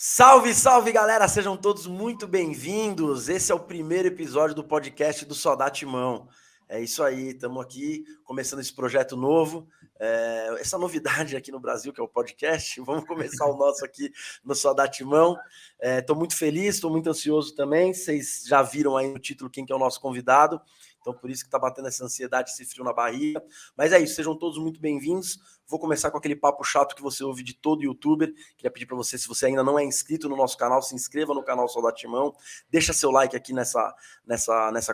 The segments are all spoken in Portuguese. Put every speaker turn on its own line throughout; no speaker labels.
Salve, salve, galera! Sejam todos muito bem-vindos. Esse é o primeiro episódio do podcast do Só Dá Timão. É isso aí, estamos aqui começando esse projeto novo, essa novidade aqui no Brasil, que é o podcast. Vamos começar o nosso aqui no Só Dá Timão. Estou muito feliz, estou muito ansioso também. Vocês já viram aí no título quem que é o nosso convidado. Então, por isso que está batendo essa ansiedade, esse frio na barriga. Mas é isso, sejam todos muito bem-vindos. Vou começar com aquele papo chato que você ouve de todo youtuber. Queria pedir para você, se você ainda não é inscrito no nosso canal, se inscreva no canal Só Dá Timão. Deixa seu like aqui nessa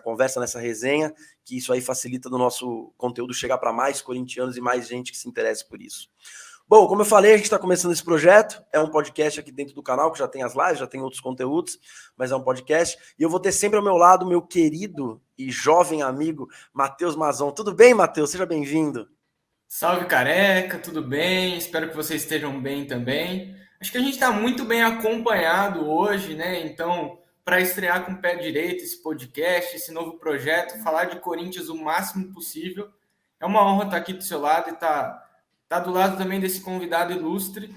conversa, nessa resenha, que isso aí facilita do nosso conteúdo chegar para mais corintianos e mais gente que se interesse por isso. Bom, como eu falei, a gente está começando esse projeto, é um podcast aqui dentro do canal, que já tem as lives, já tem outros conteúdos, mas é um podcast, e eu vou ter sempre ao meu lado meu querido e jovem amigo, Matheus Mazon. Tudo bem, Matheus? Seja bem-vindo.
Salve, careca, tudo bem? Espero que vocês estejam bem também. Acho que a gente está muito bem acompanhado hoje, né? Então, para estrear com o pé direito esse podcast, esse novo projeto, falar de Corinthians o máximo possível. É uma honra estar aqui do seu lado e tá do lado também desse convidado ilustre.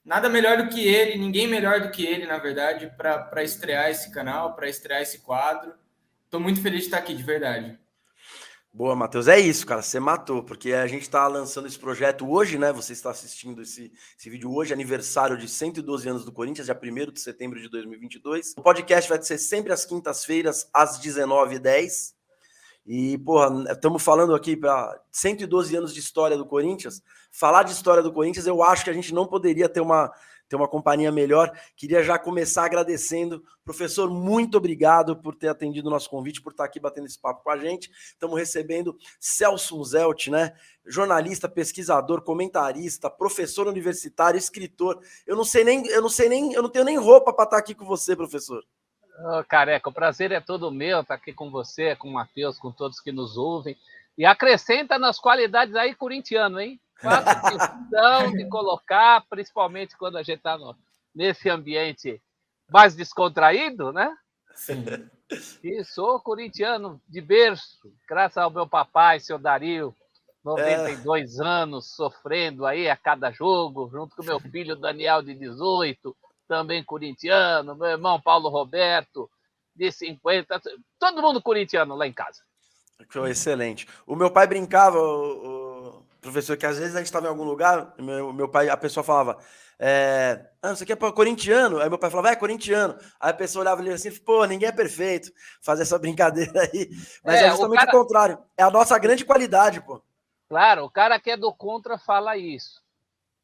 Nada melhor do que ele, ninguém melhor do que ele, na verdade, para estrear esse canal, para estrear esse quadro. Estou muito feliz de estar aqui, de verdade.
Boa, Matheus. É isso, cara. Você matou, porque a gente está lançando esse projeto hoje, né? Você está assistindo esse vídeo hoje, aniversário de 112 anos do Corinthians, dia 1º de setembro de 2022. O podcast vai ser sempre às quintas-feiras, às 19h10. E, porra, estamos falando aqui para 112 anos de história do Corinthians. Falar de história do Corinthians, eu acho que a gente não poderia ter uma companhia melhor. Queria já começar agradecendo. Professor, muito obrigado por ter atendido o nosso convite, por estar aqui batendo esse papo com a gente. Estamos recebendo Celso Muzelti, né? Jornalista, pesquisador, comentarista, professor universitário, escritor. Eu não tenho nem roupa para estar aqui com você, professor.
Oh, careca, o prazer é todo meu estar aqui com você, com o Matheus, com todos que nos ouvem. E acrescenta nas qualidades aí corintiano, hein? Faço questão de colocar, principalmente quando a gente está nesse ambiente mais descontraído, né?
Sim.
E sou corintiano de berço, graças ao meu papai, seu Dario, 92 anos, sofrendo aí a cada jogo, junto com meu filho Daniel, de 18, também corintiano, meu irmão Paulo Roberto, de 50, todo mundo corintiano lá em casa.
Excelente. O meu pai brincava, o professor, que às vezes a gente estava em algum lugar, meu pai, a pessoa falava, você quer corintiano? Aí meu pai falava, corintiano. Aí a pessoa olhava ali assim, pô, ninguém é perfeito, fazer essa brincadeira aí. Mas é justamente o contrário, é a nossa grande qualidade, pô.
Claro, o cara que é do contra fala isso.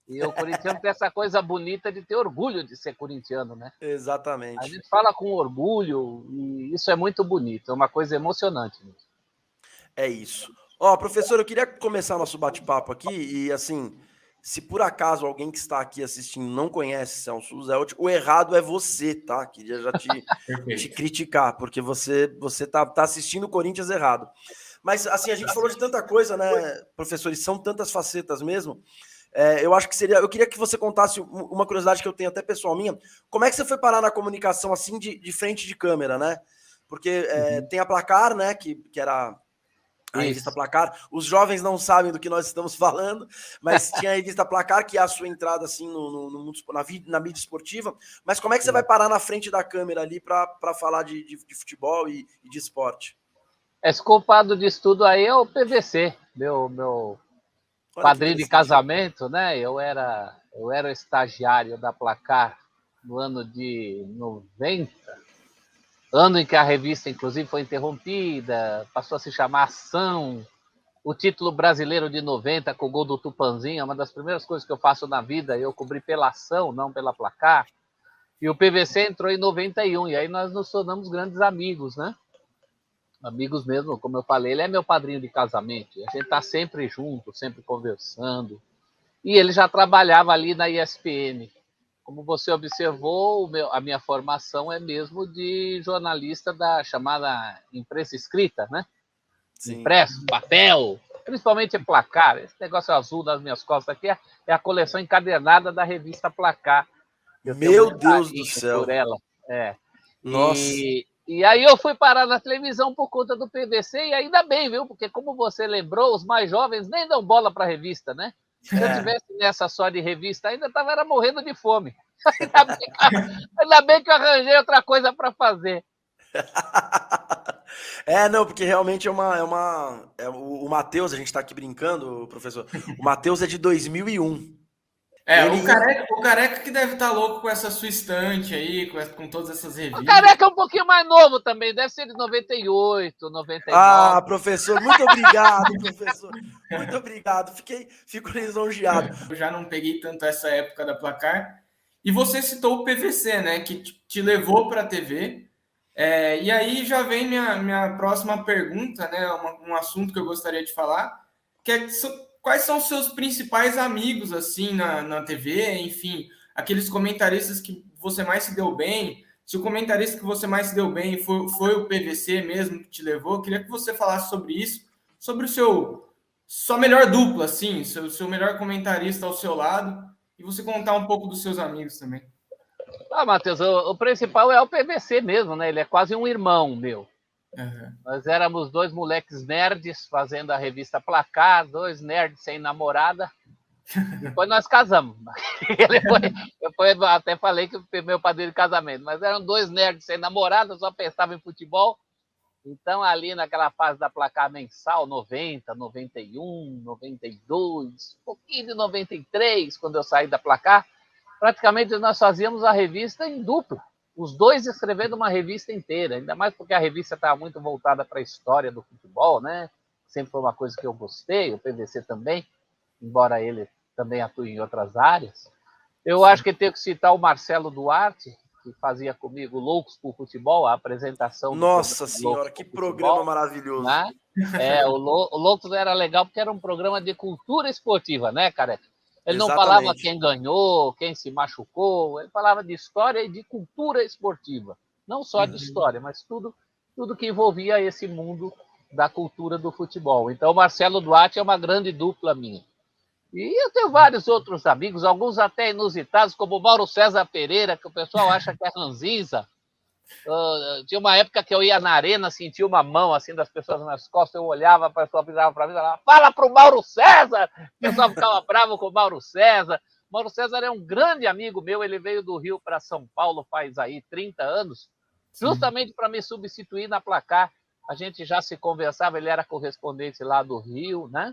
E o corintiano tem essa coisa bonita de ter orgulho de ser corintiano, né?
Exatamente.
A gente fala com orgulho e isso é muito bonito, é uma coisa emocionante mesmo.
É isso. Ó, professor, eu queria começar nosso bate-papo aqui e, assim, se por acaso alguém que está aqui assistindo não conhece Celso Zelt, o errado é você, tá? Queria já te criticar, porque você tá assistindo o Corinthians errado. Mas, assim, a gente falou de tanta coisa, né, professores? São tantas facetas mesmo. Eu acho que seria... Eu queria que você contasse uma curiosidade que eu tenho até pessoal minha. Como é que você foi parar na comunicação, assim, de frente de câmera, né? Porque tem a Placar, né, que era... a revista Placar. Os jovens não sabem do que nós estamos falando, mas tinha a revista Placar, que é a sua entrada assim no mundo, na mídia esportiva. Mas como é que você vai parar na frente da câmera ali para falar de futebol e de esporte?
Esse culpado disso tudo aí é o PVC, meu padrinho de casamento, né? Eu era estagiário da Placar no ano de 90, ano em que a revista, inclusive, foi interrompida, passou a se chamar Ação. O título brasileiro de 90, com o gol do Tupanzinho, é uma das primeiras coisas que eu faço na vida. Eu cobri pela Ação, não pela Placar. E o PVC entrou em 91, e aí nós nos tornamos grandes amigos, né? Amigos mesmo, como eu falei, ele é meu padrinho de casamento. A gente está sempre junto, sempre conversando. E ele já trabalhava ali na ESPN. Como você observou, a minha formação é mesmo de jornalista da chamada imprensa escrita, né? Sim. Impresso, papel, principalmente Placar. Esse negócio azul das minhas costas aqui é a coleção encadernada da revista Placar.
Meu Deus do céu!
Por ela.
Nossa!
E aí eu fui parar na televisão por conta do PVC, e ainda bem, viu? Porque como você lembrou, os mais jovens nem dão bola para a revista, né? Se eu tivesse nessa só de revista, ainda estava morrendo de fome. Ainda bem que eu arranjei outra coisa para fazer.
Não, porque realmente o Matheus, a gente tá aqui brincando, professor. O Matheus é de 2001.
O careca que deve estar louco com essa sua estante aí, com todas essas revistas.
O careca é um pouquinho mais novo também, deve ser de 98, 99.
Ah, professor, muito obrigado, professor. Muito obrigado, fico lisonjeado.
Eu já não peguei tanto essa época da Placar. E você citou o PVC, né, que te levou para a TV. E aí já vem minha próxima pergunta, né, um assunto que eu gostaria de falar, que é quais são os seus principais amigos, assim, na TV, enfim, aqueles comentaristas que você mais se deu bem. Se o comentarista que você mais se deu bem foi o PVC mesmo que te levou, eu queria que você falasse sobre isso, sobre sua melhor dupla, assim, seu melhor comentarista ao seu lado, e você contar um pouco dos seus amigos também.
Matheus, o principal é o PVC mesmo, né? Ele é quase um irmão meu.
Uhum.
Nós éramos dois moleques nerds fazendo a revista Placar, dois nerds sem namorada. Depois nós casamos. Eu até falei que foi meu padrinho de casamento, mas eram dois nerds sem namorada, só pensavam em futebol. Então, ali naquela fase da Placar mensal, 90, 91, 92, um pouquinho de 93, quando eu saí da Placar, praticamente nós fazíamos a revista em dupla. Os dois escrevendo uma revista inteira, ainda mais porque a revista estava muito voltada para a história do futebol, né? Sempre foi uma coisa que eu gostei, o PVC também, embora ele também atue em outras áreas. Eu acho que tenho que citar o Marcelo Duarte, que fazia comigo Loucos por Futebol, a apresentação.
Nossa senhora, que programa maravilhoso.
Né? O Loucos era legal porque era um programa de cultura esportiva, né, careca? Ele não falava quem ganhou, quem se machucou, ele falava de história e de cultura esportiva. Não só de história, mas tudo que envolvia esse mundo da cultura do futebol. Então, o Marcelo Duarte é uma grande dupla minha. E eu tenho vários outros amigos, alguns até inusitados, como o Mauro César Pereira, que o pessoal acha que é ranzinza. Tinha uma época que eu ia na arena, sentia uma mão assim das pessoas nas costas, eu olhava, a pessoa virava para mim e falava: fala para o Mauro César! O pessoal ficava bravo com o Mauro César. O Mauro César é um grande amigo meu, ele veio do Rio para São Paulo faz aí 30 anos, justamente para me substituir na Placar. A gente já se conversava, ele era correspondente lá do Rio, né?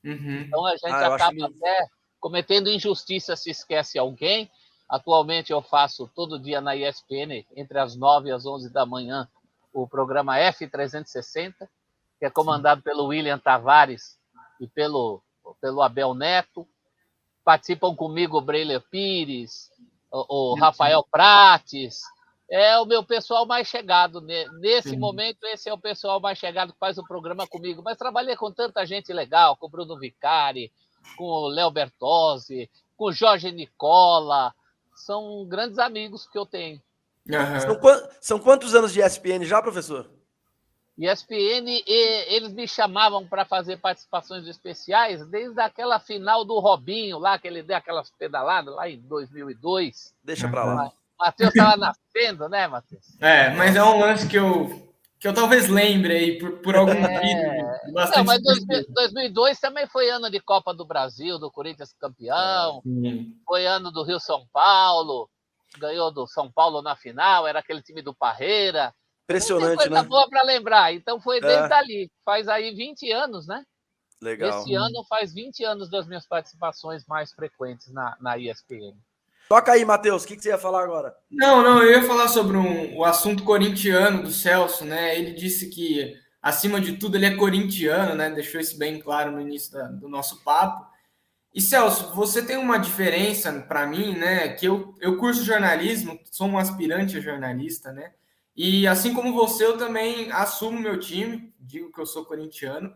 Então a gente acaba até cometendo injustiça se esquece alguém. Atualmente eu faço todo dia na ESPN, entre as 9 e as 11 da manhã, o programa F360, que é comandado pelo William Tavares e pelo Abel Neto. Participam comigo o Breiler Pires, o Rafael Prates. É o meu pessoal mais chegado. Nesse momento, esse é o pessoal mais chegado que faz o programa comigo. Mas trabalhei com tanta gente legal, com o Bruno Vicari, com o Léo Bertozzi, com o Jorge Nicola. São grandes amigos que eu tenho.
São quantos anos de ESPN já, professor?
ESPN, eles me chamavam para fazer participações especiais desde aquela final do Robinho, lá que ele deu aquelas pedaladas, lá em 2002.
Deixa para lá.
O Matheus estava nascendo, né, Matheus?
Mas é um lance que eu talvez lembre aí por algum vídeo.
Não, mas 2002 também foi ano de Copa do Brasil, do Corinthians campeão. Foi ano do Rio-São Paulo. Ganhou do São Paulo na final, era aquele time do Parreira.
Impressionante,
coisa
né?
Boa para lembrar. Então foi desde ali. Faz aí 20 anos, né?
Legal.
Esse ano faz 20 anos das minhas participações mais frequentes na ESPN.
Toca aí, Matheus, o que você ia falar agora?
Não, eu ia falar sobre o assunto corintiano do Celso, né? Ele disse que, acima de tudo, ele é corintiano, né? Deixou isso bem claro no início do nosso papo. E, Celso, você tem uma diferença para mim, né? Que eu curso jornalismo, sou um aspirante a jornalista, né? E, assim como você, eu também assumo meu time, digo que eu sou corintiano.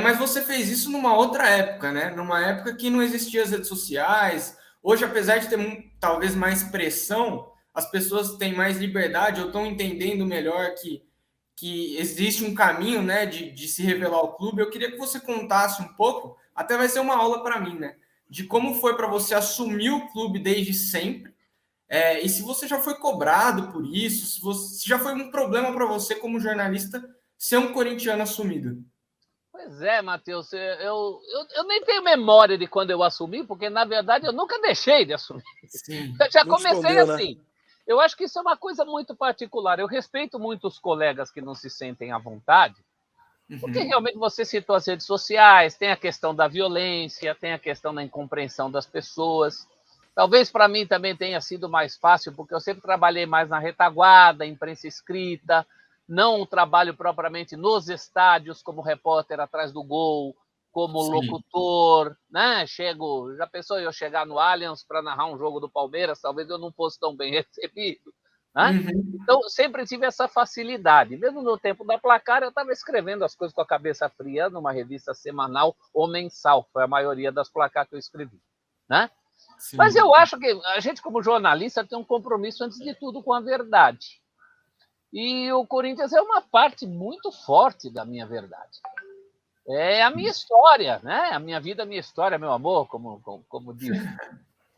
Mas você fez isso numa outra época, né? Numa época que não existiam as redes sociais. Hoje, apesar de ter talvez mais pressão, as pessoas têm mais liberdade ou estão entendendo melhor que existe um caminho, né, de se revelar ao clube. Eu queria que você contasse um pouco, até vai ser uma aula para mim, né, de como foi para você assumir o clube desde sempre, e se você já foi cobrado por isso, se já foi um problema para você como jornalista ser um corintiano assumido.
Pois é, Matheus, eu nem tenho memória de quando eu assumi, porque, na verdade, eu nunca deixei de assumir.
Sim.
Eu já
Nunca
comecei
escondeu, né?
assim. Eu acho que isso é uma coisa muito particular. Eu respeito muito os colegas que não se sentem à vontade, porque realmente você citou as redes sociais, tem a questão da violência, tem a questão da incompreensão das pessoas. Talvez para mim também tenha sido mais fácil, porque eu sempre trabalhei mais na retaguarda, imprensa escrita, não trabalho propriamente nos estádios como repórter atrás do gol, como
Sim.
locutor, né? Já pensou eu chegar no Allianz para narrar um jogo do Palmeiras, talvez eu não fosse tão bem recebido, né? Então, sempre tive essa facilidade. Mesmo no tempo da Placar, eu estava escrevendo as coisas com a cabeça fria numa revista semanal ou mensal, foi a maioria das Placar que eu escrevi, né?
Sim.
Mas eu acho que a gente, como jornalista, tem um compromisso, antes de tudo, com a verdade. E o Corinthians é uma parte muito forte da minha verdade. É a minha história, né? A minha vida, a minha história, meu amor, como diz.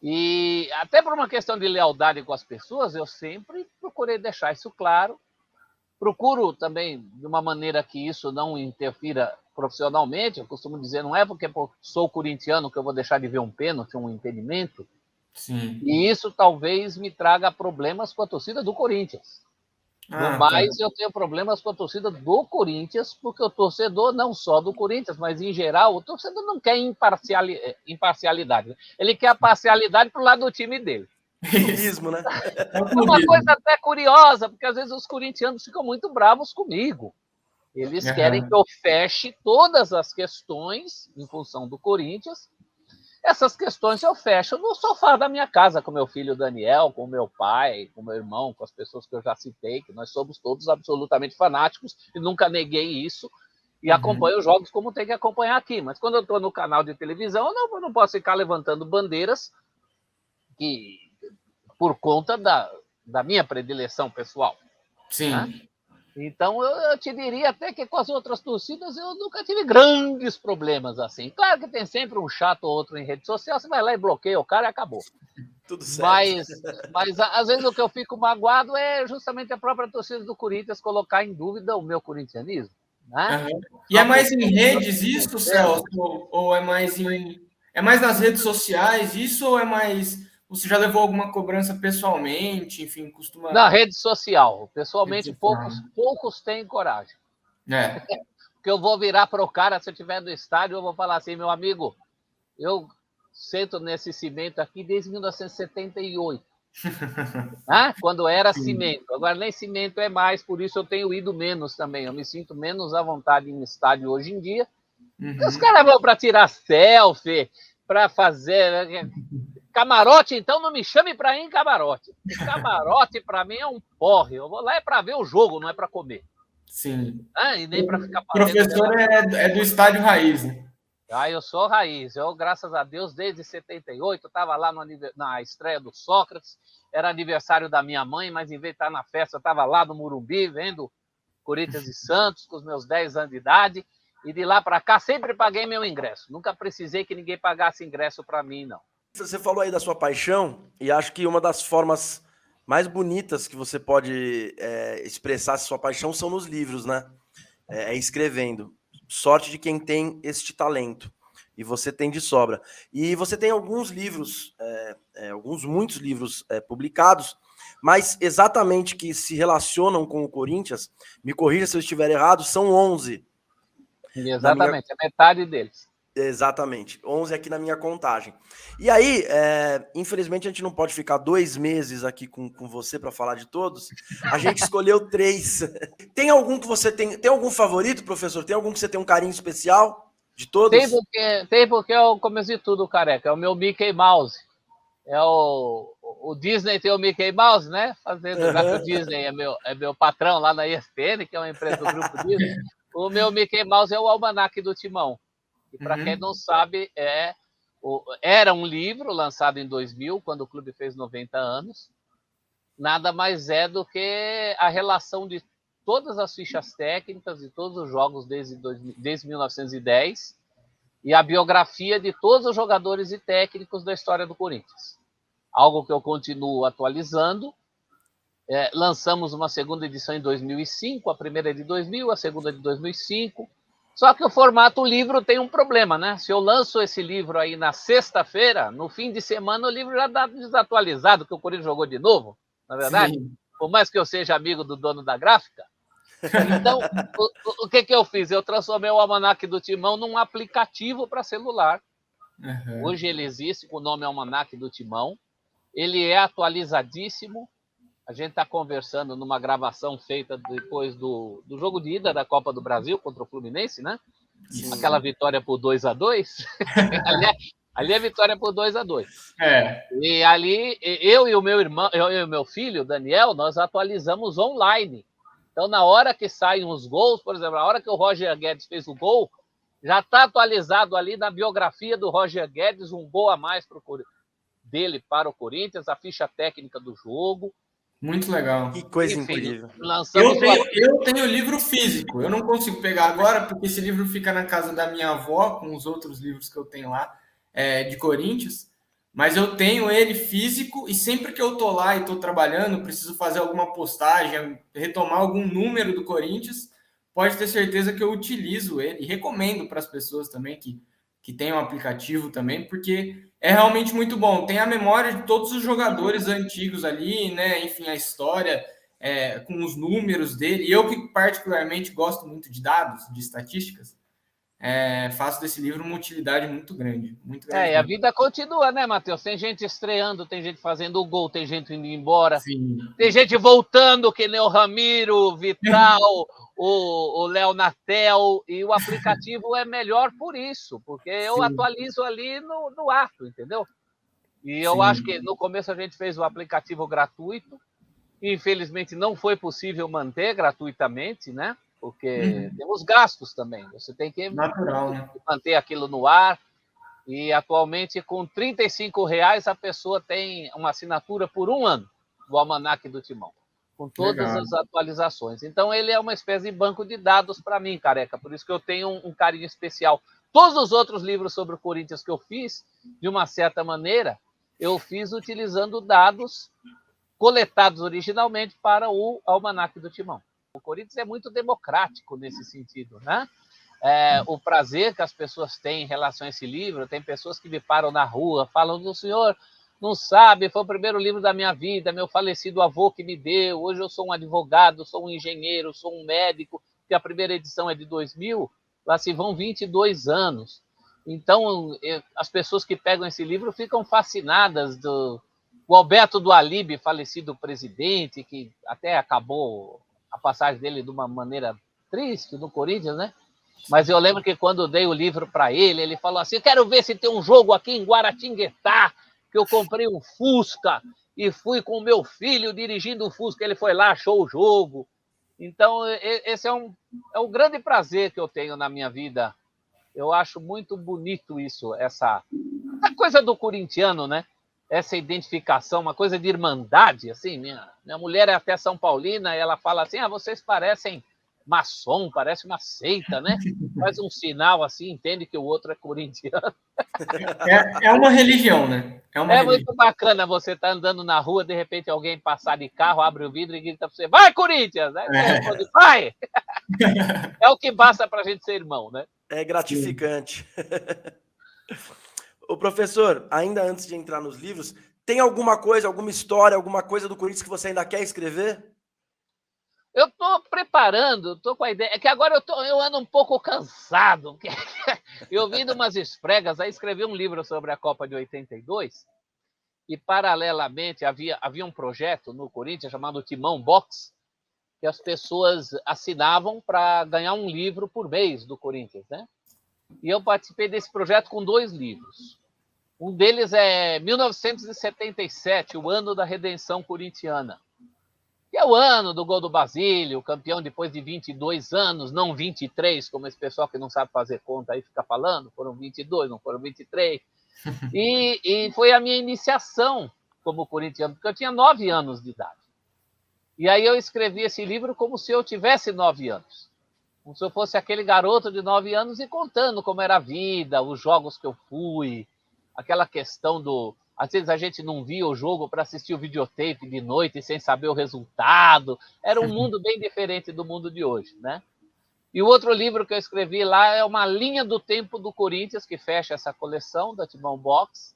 E até por uma questão de lealdade com as pessoas, eu sempre procurei deixar isso claro. Procuro também, de uma maneira que isso não interfira profissionalmente. Eu costumo dizer, não é porque sou corintiano que eu vou deixar de ver um pênalti, um impedimento.
Sim.
E isso talvez me traga problemas com a torcida do Corinthians. No mais, eu tenho problemas com a torcida do Corinthians, porque o torcedor, não só do Corinthians, mas em geral, o torcedor não quer imparcialidade. Ele quer a parcialidade para o lado do time dele.
Clubismo, né?
É o
É uma
clubismo.
coisa até curiosa, porque às vezes os corintianos ficam muito bravos comigo. Eles querem que eu feche todas as questões em função do Corinthians. Essas questões eu fecho no sofá da minha casa, com meu filho Daniel, com meu pai, com meu irmão, com as pessoas que eu já citei, que nós somos todos absolutamente fanáticos e nunca neguei isso. E acompanho os jogos como tem que acompanhar aqui. Mas quando eu estou no canal de televisão, eu não posso ficar levantando bandeiras que, por conta da minha predileção pessoal.
Sim.
Né? Então, eu te diria até que com as outras torcidas eu nunca tive grandes problemas assim. Claro que tem sempre um chato ou outro em rede social, você vai lá e bloqueia o cara e acabou.
Tudo certo.
Mas às vezes o que eu fico magoado é justamente a própria torcida do Corinthians colocar em dúvida o meu corintianismo. Né?
E é mais em redes isso, Celso? Ou é mais é mais nas redes sociais isso, ou é mais... Você já levou alguma cobrança pessoalmente? Enfim, costuma...
Na rede social. Pessoalmente,
Rede social.
poucos têm coragem.
É.
Porque eu vou virar para o cara, se eu estiver no estádio, eu vou falar assim, meu amigo, eu sento nesse cimento aqui desde 1978. Quando era cimento. Agora nem cimento é mais, por isso eu tenho ido menos também. Eu me sinto menos à vontade em estádio hoje em dia. Os caras vão para tirar selfie, para fazer... Camarote, então, não me chame para ir em camarote. Camarote, para mim, é um porre. Eu vou lá para ver o jogo, não é para comer.
Sim.
E nem para ficar
O professor é do estádio raiz, né?
Eu sou raiz. Eu, graças a Deus, desde 78, estava lá na estreia do Sócrates. Era aniversário da minha mãe, mas em vez de estar na festa, eu estava lá no Morumbi, vendo Corinthians e Santos, com os meus 10 anos de idade. E de lá para cá, sempre paguei meu ingresso. Nunca precisei que ninguém pagasse ingresso para mim, não.
Você falou aí da sua paixão, e acho que uma das formas mais bonitas que você pode expressar sua paixão são nos livros, né? Escrevendo. Sorte de quem tem este talento. E você tem de sobra. E você tem alguns livros, muitos livros publicados, mas exatamente que se relacionam com o Corinthians, me corrija se eu estiver errado, são 11.
Exatamente, é metade deles.
Exatamente, 11 aqui na minha contagem. E aí, infelizmente, a gente não pode ficar 2 meses aqui com você para falar de todos. A gente escolheu 3. Tem algum que você tem algum favorito, professor? Tem algum que você tem um carinho especial de todos?
Tem porque é o começo de tudo, careca. É o meu Mickey Mouse. O Disney tem o Mickey Mouse, né? Já que o Disney é meu patrão lá na ESPN, que é uma empresa do grupo Disney. O meu Mickey Mouse é o Almanaque do Timão. E para quem não sabe, era um livro lançado em 2000, quando o clube fez 90 anos. Nada mais é do que a relação de todas as fichas técnicas de todos os jogos desde 1910 e a biografia de todos os jogadores e técnicos da história do Corinthians. Algo que eu continuo atualizando. Lançamos uma segunda edição em 2005, a primeira é de 2000, a segunda é de 2005. Só que o formato livro tem um problema, né? Se eu lanço esse livro aí na sexta-feira, no fim de semana o livro já está desatualizado, porque o Corinthians jogou de novo, na verdade.
Sim.
Por mais que eu seja amigo do dono da gráfica. Então, o que eu fiz? Eu transformei o Almanaque do Timão num aplicativo para celular.
Uhum.
Hoje ele existe com o nome Almanaque do Timão. Ele é atualizadíssimo. A gente está conversando numa gravação feita depois do jogo de ida da Copa do Brasil contra o Fluminense, né?
Sim.
Aquela vitória por 2-2. ali é vitória por 2-2. E ali, eu e o meu irmão, eu e o meu filho, Daniel, nós atualizamos online. Então, na hora que saem os gols, por exemplo, na hora que o Roger Guedes fez o gol, já está atualizado ali na biografia do Roger Guedes, um gol a mais dele para o Corinthians, a ficha técnica do jogo.
Muito legal.
Que coisa incrível.
Eu tenho livro físico. Eu não consigo pegar agora, porque esse livro fica na casa da minha avó, com os outros livros que eu tenho lá, de Corinthians. Mas eu tenho ele físico e sempre que eu estou lá e estou trabalhando, preciso fazer alguma postagem, retomar algum número do Corinthians, pode ter certeza que eu utilizo ele e recomendo para as pessoas também que tenham um aplicativo também, porque é realmente muito bom. Tem a memória de todos os jogadores antigos ali, né? Enfim, a história com os números dele. E eu que particularmente gosto muito de dados, de estatísticas, faço desse livro uma utilidade muito grande. Muito grande.
E a vida continua, né, Matheus? Tem gente estreando, tem gente fazendo o gol, tem gente indo embora.
Sim.
Tem gente voltando, que nem o Ramiro, o Vital, o Léo Natel, e o aplicativo é melhor por isso, porque eu atualizo ali no ato, entendeu? E eu acho que no começo a gente fez o aplicativo gratuito, e infelizmente não foi possível manter gratuitamente, né? Porque temos gastos também, você tem que
Natural, né?
manter aquilo no ar, e atualmente com R$35 a pessoa tem uma assinatura por 1 ano do Almanaque do Timão, com todas as atualizações. Então ele é uma espécie de banco de dados para mim, Careca, por isso que eu tenho um carinho especial. Todos os outros livros sobre o Corinthians que eu fiz, de uma certa maneira, eu fiz utilizando dados coletados originalmente para o Almanaque do Timão. O Corinthians é muito democrático nesse sentido, né? O prazer que as pessoas têm em relação a esse livro, tem pessoas que me param na rua, falam do senhor, não sabe, foi o primeiro livro da minha vida, meu falecido avô que me deu, hoje eu sou um advogado, sou um engenheiro, sou um médico, que a primeira edição é de 2000, lá se vão 22 anos. Então, as pessoas que pegam esse livro ficam fascinadas o Alberto do Alibe, falecido presidente, que até acabou a passagem dele de uma maneira triste no Corinthians, né? Mas eu lembro que quando eu dei o livro para ele, ele falou assim, quero ver se tem um jogo aqui em Guaratinguetá, que eu comprei um Fusca e fui com o meu filho dirigindo o Fusca, ele foi lá, achou o jogo. Então, esse é um grande prazer que eu tenho na minha vida. Eu acho muito bonito isso, essa coisa do corintiano, né? Essa identificação, uma coisa de irmandade, assim, minha mulher é até São Paulina, e ela fala assim, vocês parecem maçom, parece uma seita, né? Faz um sinal assim, entende que o outro é corintiano.
É uma religião, né?
Muito bacana você estar andando na rua, de repente alguém passar de carro, abre o vidro e grita para você, vai, Corinthians! Né? Vai! É o que basta para a gente ser irmão, né?
É gratificante. Ô, professor, ainda antes de entrar nos livros, tem alguma coisa, alguma história, alguma coisa do Corinthians que você ainda quer escrever?
Eu estou preparando, estou com a ideia. É que agora eu ando um pouco cansado. Eu vim de umas esfregas, aí escrevi um livro sobre a Copa de 82, e paralelamente havia um projeto no Corinthians chamado Timão Box, que as pessoas assinavam para ganhar um livro por mês do Corinthians, né? E eu participei desse projeto com 2 livros. Um deles é 1977, o ano da redenção corintiana. Que é o ano do gol do Basílio, campeão depois de 22 anos, não 23, como esse pessoal que não sabe fazer conta aí fica falando, foram 22, não foram 23. E foi a minha iniciação como corintiano, porque eu tinha 9 anos de idade. E aí eu escrevi esse livro como se eu tivesse 9 anos. Como se eu fosse aquele garoto de 9 anos e contando como era a vida, os jogos que eu fui, aquela questão do... Às vezes a gente não via o jogo para assistir o videotape de noite sem saber o resultado. Era um mundo bem diferente do mundo de hoje, né? E o outro livro que eu escrevi lá é uma linha do tempo do Corinthians, que fecha essa coleção da Timão Box,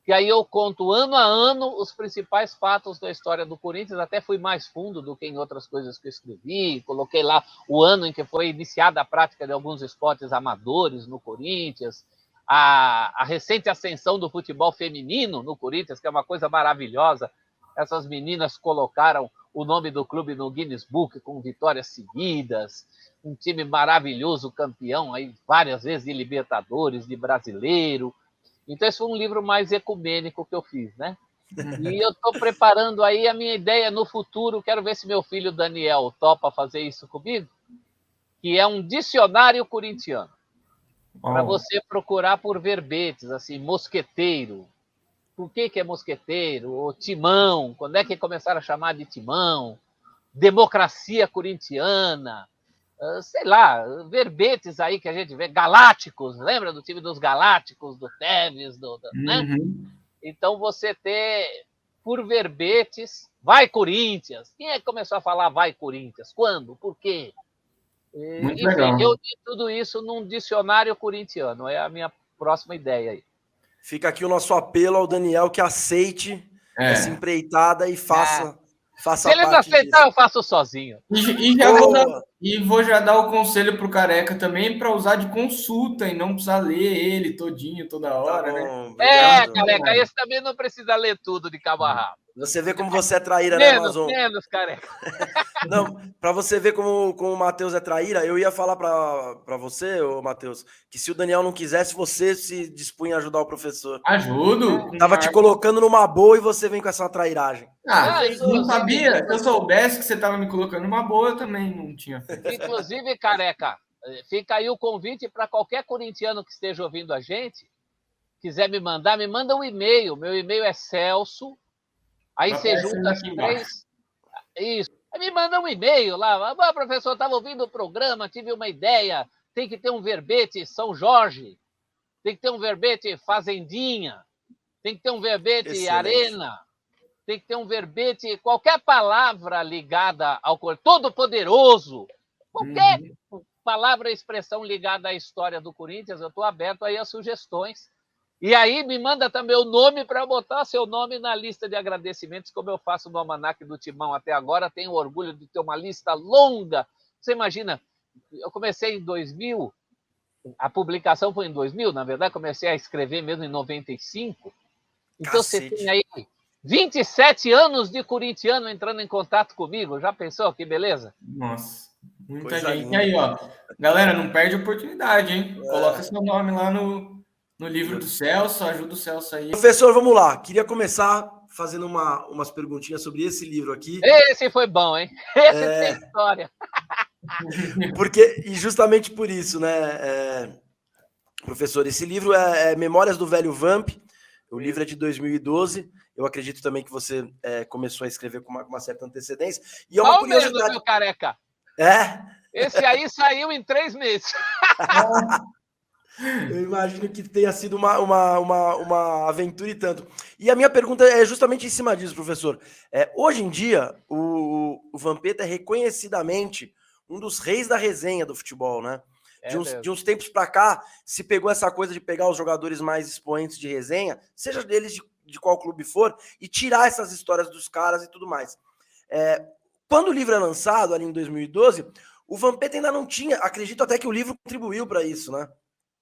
que aí eu conto ano a ano os principais fatos da história do Corinthians, até fui mais fundo do que em outras coisas que eu escrevi, coloquei lá o ano em que foi iniciada a prática de alguns esportes amadores no Corinthians, a recente ascensão do futebol feminino no Corinthians, que é uma coisa maravilhosa. Essas meninas colocaram o nome do clube no Guinness Book com vitórias seguidas, um time maravilhoso, campeão aí várias vezes de Libertadores, de Brasileiro. Então esse foi um livro mais ecumênico que eu fiz, né? E eu estou preparando aí a minha ideia no futuro, quero ver se meu filho Daniel topa fazer isso comigo, que é um dicionário corintiano, para você procurar por verbetes, assim, mosqueteiro. Por que é mosqueteiro? Ou timão, quando é que começaram a chamar de timão? Democracia corintiana, sei lá, verbetes aí que a gente vê, galácticos, lembra do time dos galácticos, do Tevez, né? Então você ter, por verbetes, vai Corinthians. Quem é que começou a falar vai Corinthians? Quando? Por quê?
Muito
Enfim,
legal.
eu li tudo isso num dicionário corintiano, é a minha próxima ideia aí.
Fica aqui o nosso apelo ao Daniel que aceite essa empreitada e faça
Se ele não aceitar, eu faço sozinho.
E vou já dar o conselho pro Careca também para usar de consulta e não precisar ler ele todinho toda hora,
tá bom,
né?
Obrigado.
Careca, esse também não precisa ler tudo de cabo a rabo.
Você vê como você é traíra, né, Amazon?
Menos, Careca.
Não, para você ver como o Matheus é traíra, eu ia falar para você, Matheus, que se o Daniel não quisesse, você se dispunha a ajudar o professor.
Ajudo.
Tava te colocando numa boa e você vem com essa trairagem.
Não sabia. Se eu soubesse que você estava me colocando numa boa, eu também não tinha feito.
Inclusive, Careca, fica aí o convite para qualquer corintiano que esteja ouvindo a gente, quiser me manda um e-mail. Meu e-mail é Celso. Aí você junta as três. Isso. Aí me manda um e-mail lá. Professor, estava ouvindo o programa, tive uma ideia. Tem que ter um verbete São Jorge. Tem que ter um verbete Fazendinha. Tem que ter um verbete
Excelente.
Arena. Tem que ter um verbete, qualquer palavra ligada ao Todo-Poderoso. Qualquer palavra, expressão ligada à história do Corinthians, eu estou aberto aí a sugestões. E aí me manda também o nome para botar seu nome na lista de agradecimentos, como eu faço no Almanac do Timão até agora. Tenho orgulho de ter uma lista longa. Você imagina, eu comecei em 2000, a publicação foi em 2000, na verdade, comecei a escrever mesmo em 95. Então
Cacete.
você tem aí 27 anos de corintiano entrando em contato comigo. Já pensou que beleza?
Nossa, muita
Coisa
gente.
linda.
E aí, ó, galera, não perde a oportunidade, hein? Coloca seu nome lá no livro do Celso, ajuda o Celso aí.
Professor, vamos lá. Queria começar fazendo umas perguntinhas sobre esse livro aqui.
Esse foi bom, hein? Esse tem história.
Porque, e justamente por isso, né, professor, esse livro é Memórias do Velho Vamp. O livro é de 2012. Eu acredito também que você começou a escrever com uma certa antecedência. E é uma curiosidade.
Menos, meu Careca. Esse aí saiu em 3 meses.
Eu imagino que tenha sido uma aventura e tanto. E a minha pergunta é justamente em cima disso, professor. Hoje em dia, o Vampeta é reconhecidamente um dos reis da resenha do futebol, né? De uns tempos para cá, se pegou essa coisa de pegar os jogadores mais expoentes de resenha, seja deles de qual clube for, e tirar essas histórias dos caras e tudo mais. Quando o livro é lançado, ali em 2012, o Vampeta ainda não tinha, acredito até que o livro contribuiu para isso, né?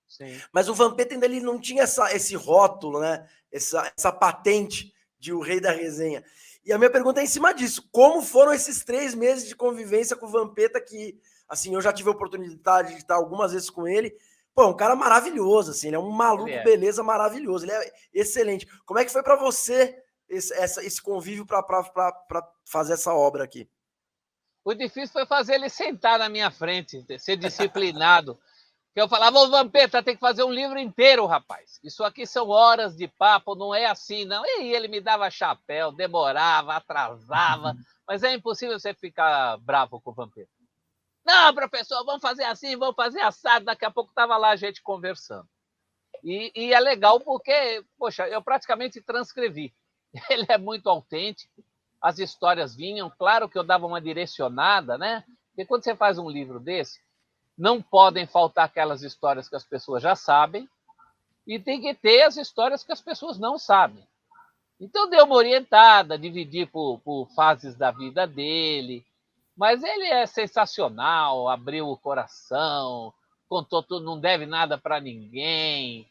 Sim.
Mas o Vampeta ainda ele não tinha esse rótulo, né? Essa patente de o rei da resenha. E a minha pergunta é em cima disso. Como foram esses 3 meses de convivência com o Vampeta que, assim, eu já tive a oportunidade de estar algumas vezes com ele. Pô, é um cara maravilhoso, assim, ele é um maluco, beleza, maravilhoso. Ele é excelente. Como é que foi para você esse convívio para fazer essa obra aqui?
O difícil foi fazer ele sentar na minha frente, ser disciplinado. Que eu falava, ô Vampeta, tem que fazer um livro inteiro, rapaz. Isso aqui são horas de papo, não é assim, não. E ele me dava chapéu, demorava, atrasava. Mas é impossível você ficar bravo com o Vampeta. Não, professor, vamos fazer assim, vamos fazer assado. Daqui a pouco estava lá a gente conversando. E é legal porque, poxa, eu praticamente transcrevi. Ele é muito autêntico, as histórias vinham. Claro que eu dava uma direcionada, né? Porque quando você faz um livro desse, não podem faltar aquelas histórias que as pessoas já sabem, e tem que ter as histórias que as pessoas não sabem. Então, deu uma orientada, dividi por fases da vida dele, mas ele é sensacional, abriu o coração, contou tudo, não deve nada para ninguém,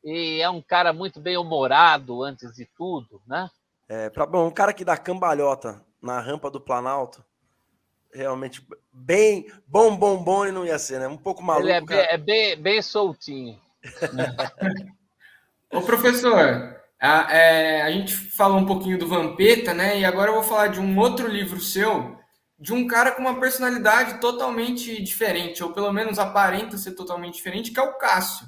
e é um cara muito bem-humorado, antes de tudo, né?
Um cara que dá cambalhota na rampa do Planalto, realmente bem bom ele não ia ser, né? Um pouco
Ele
maluco, cara.
é bem soltinho.
Ô, professor, a gente falou um pouquinho do Vampeta, né? E agora eu vou falar de um outro livro seu, de um cara com uma personalidade totalmente diferente, ou pelo menos aparenta ser totalmente diferente, que é o Cássio,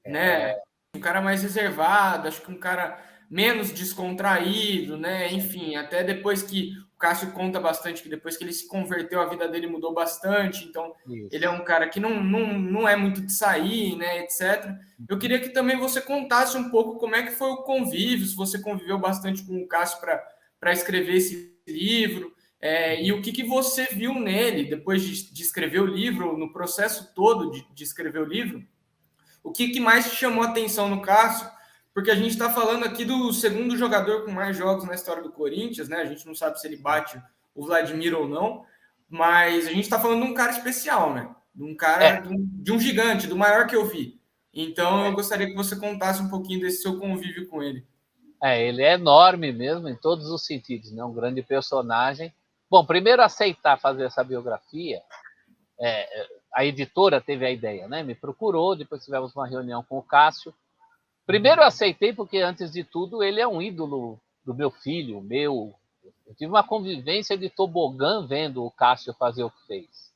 né? Um cara mais reservado, acho que um cara menos descontraído, né? Enfim, até depois que o Cássio conta bastante que depois que ele se converteu, a vida dele mudou bastante, então ele é
Isso.
um cara que não é muito de sair, né, etc. Eu queria que também você contasse um pouco como é que foi o convívio, se você conviveu bastante com o Cássio para escrever esse livro, e o que você viu nele depois de escrever o livro, no processo todo de escrever o livro. O que mais te chamou a atenção no Cássio? Porque a gente está falando aqui do segundo jogador com mais jogos na história do Corinthians, né? A gente não sabe se ele bate o Vladimir ou não, mas a gente está falando de um cara especial, né? De um cara, de um gigante, do maior que eu vi. Então eu gostaria que você contasse um pouquinho desse seu convívio com ele.
Ele é enorme mesmo, em todos os sentidos, né? Um grande personagem. Bom, primeiro aceitar fazer essa biografia, a editora teve a ideia, né? Me procurou, depois tivemos uma reunião com o Cássio. Primeiro eu aceitei porque, antes de tudo, ele é um ídolo do meu filho, meu. Eu tive uma convivência de tobogã vendo o Cássio fazer o que fez.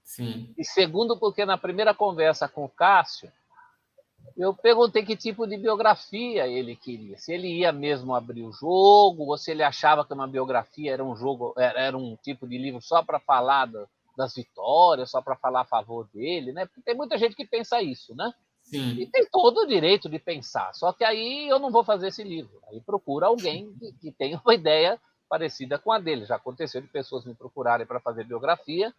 Sim.
E segundo, porque na primeira conversa com o Cássio, eu perguntei que tipo de biografia ele queria. Se ele ia mesmo abrir o jogo, ou se ele achava que uma biografia era um tipo de livro só para falar das vitórias, só para falar a favor dele, né? Porque tem muita gente que pensa isso, né? E
Sim.
tem todo o direito de pensar. Só que aí eu não vou fazer esse livro. Aí procura alguém que tenha uma ideia parecida com a dele. Já aconteceu de pessoas me procurarem para fazer biografia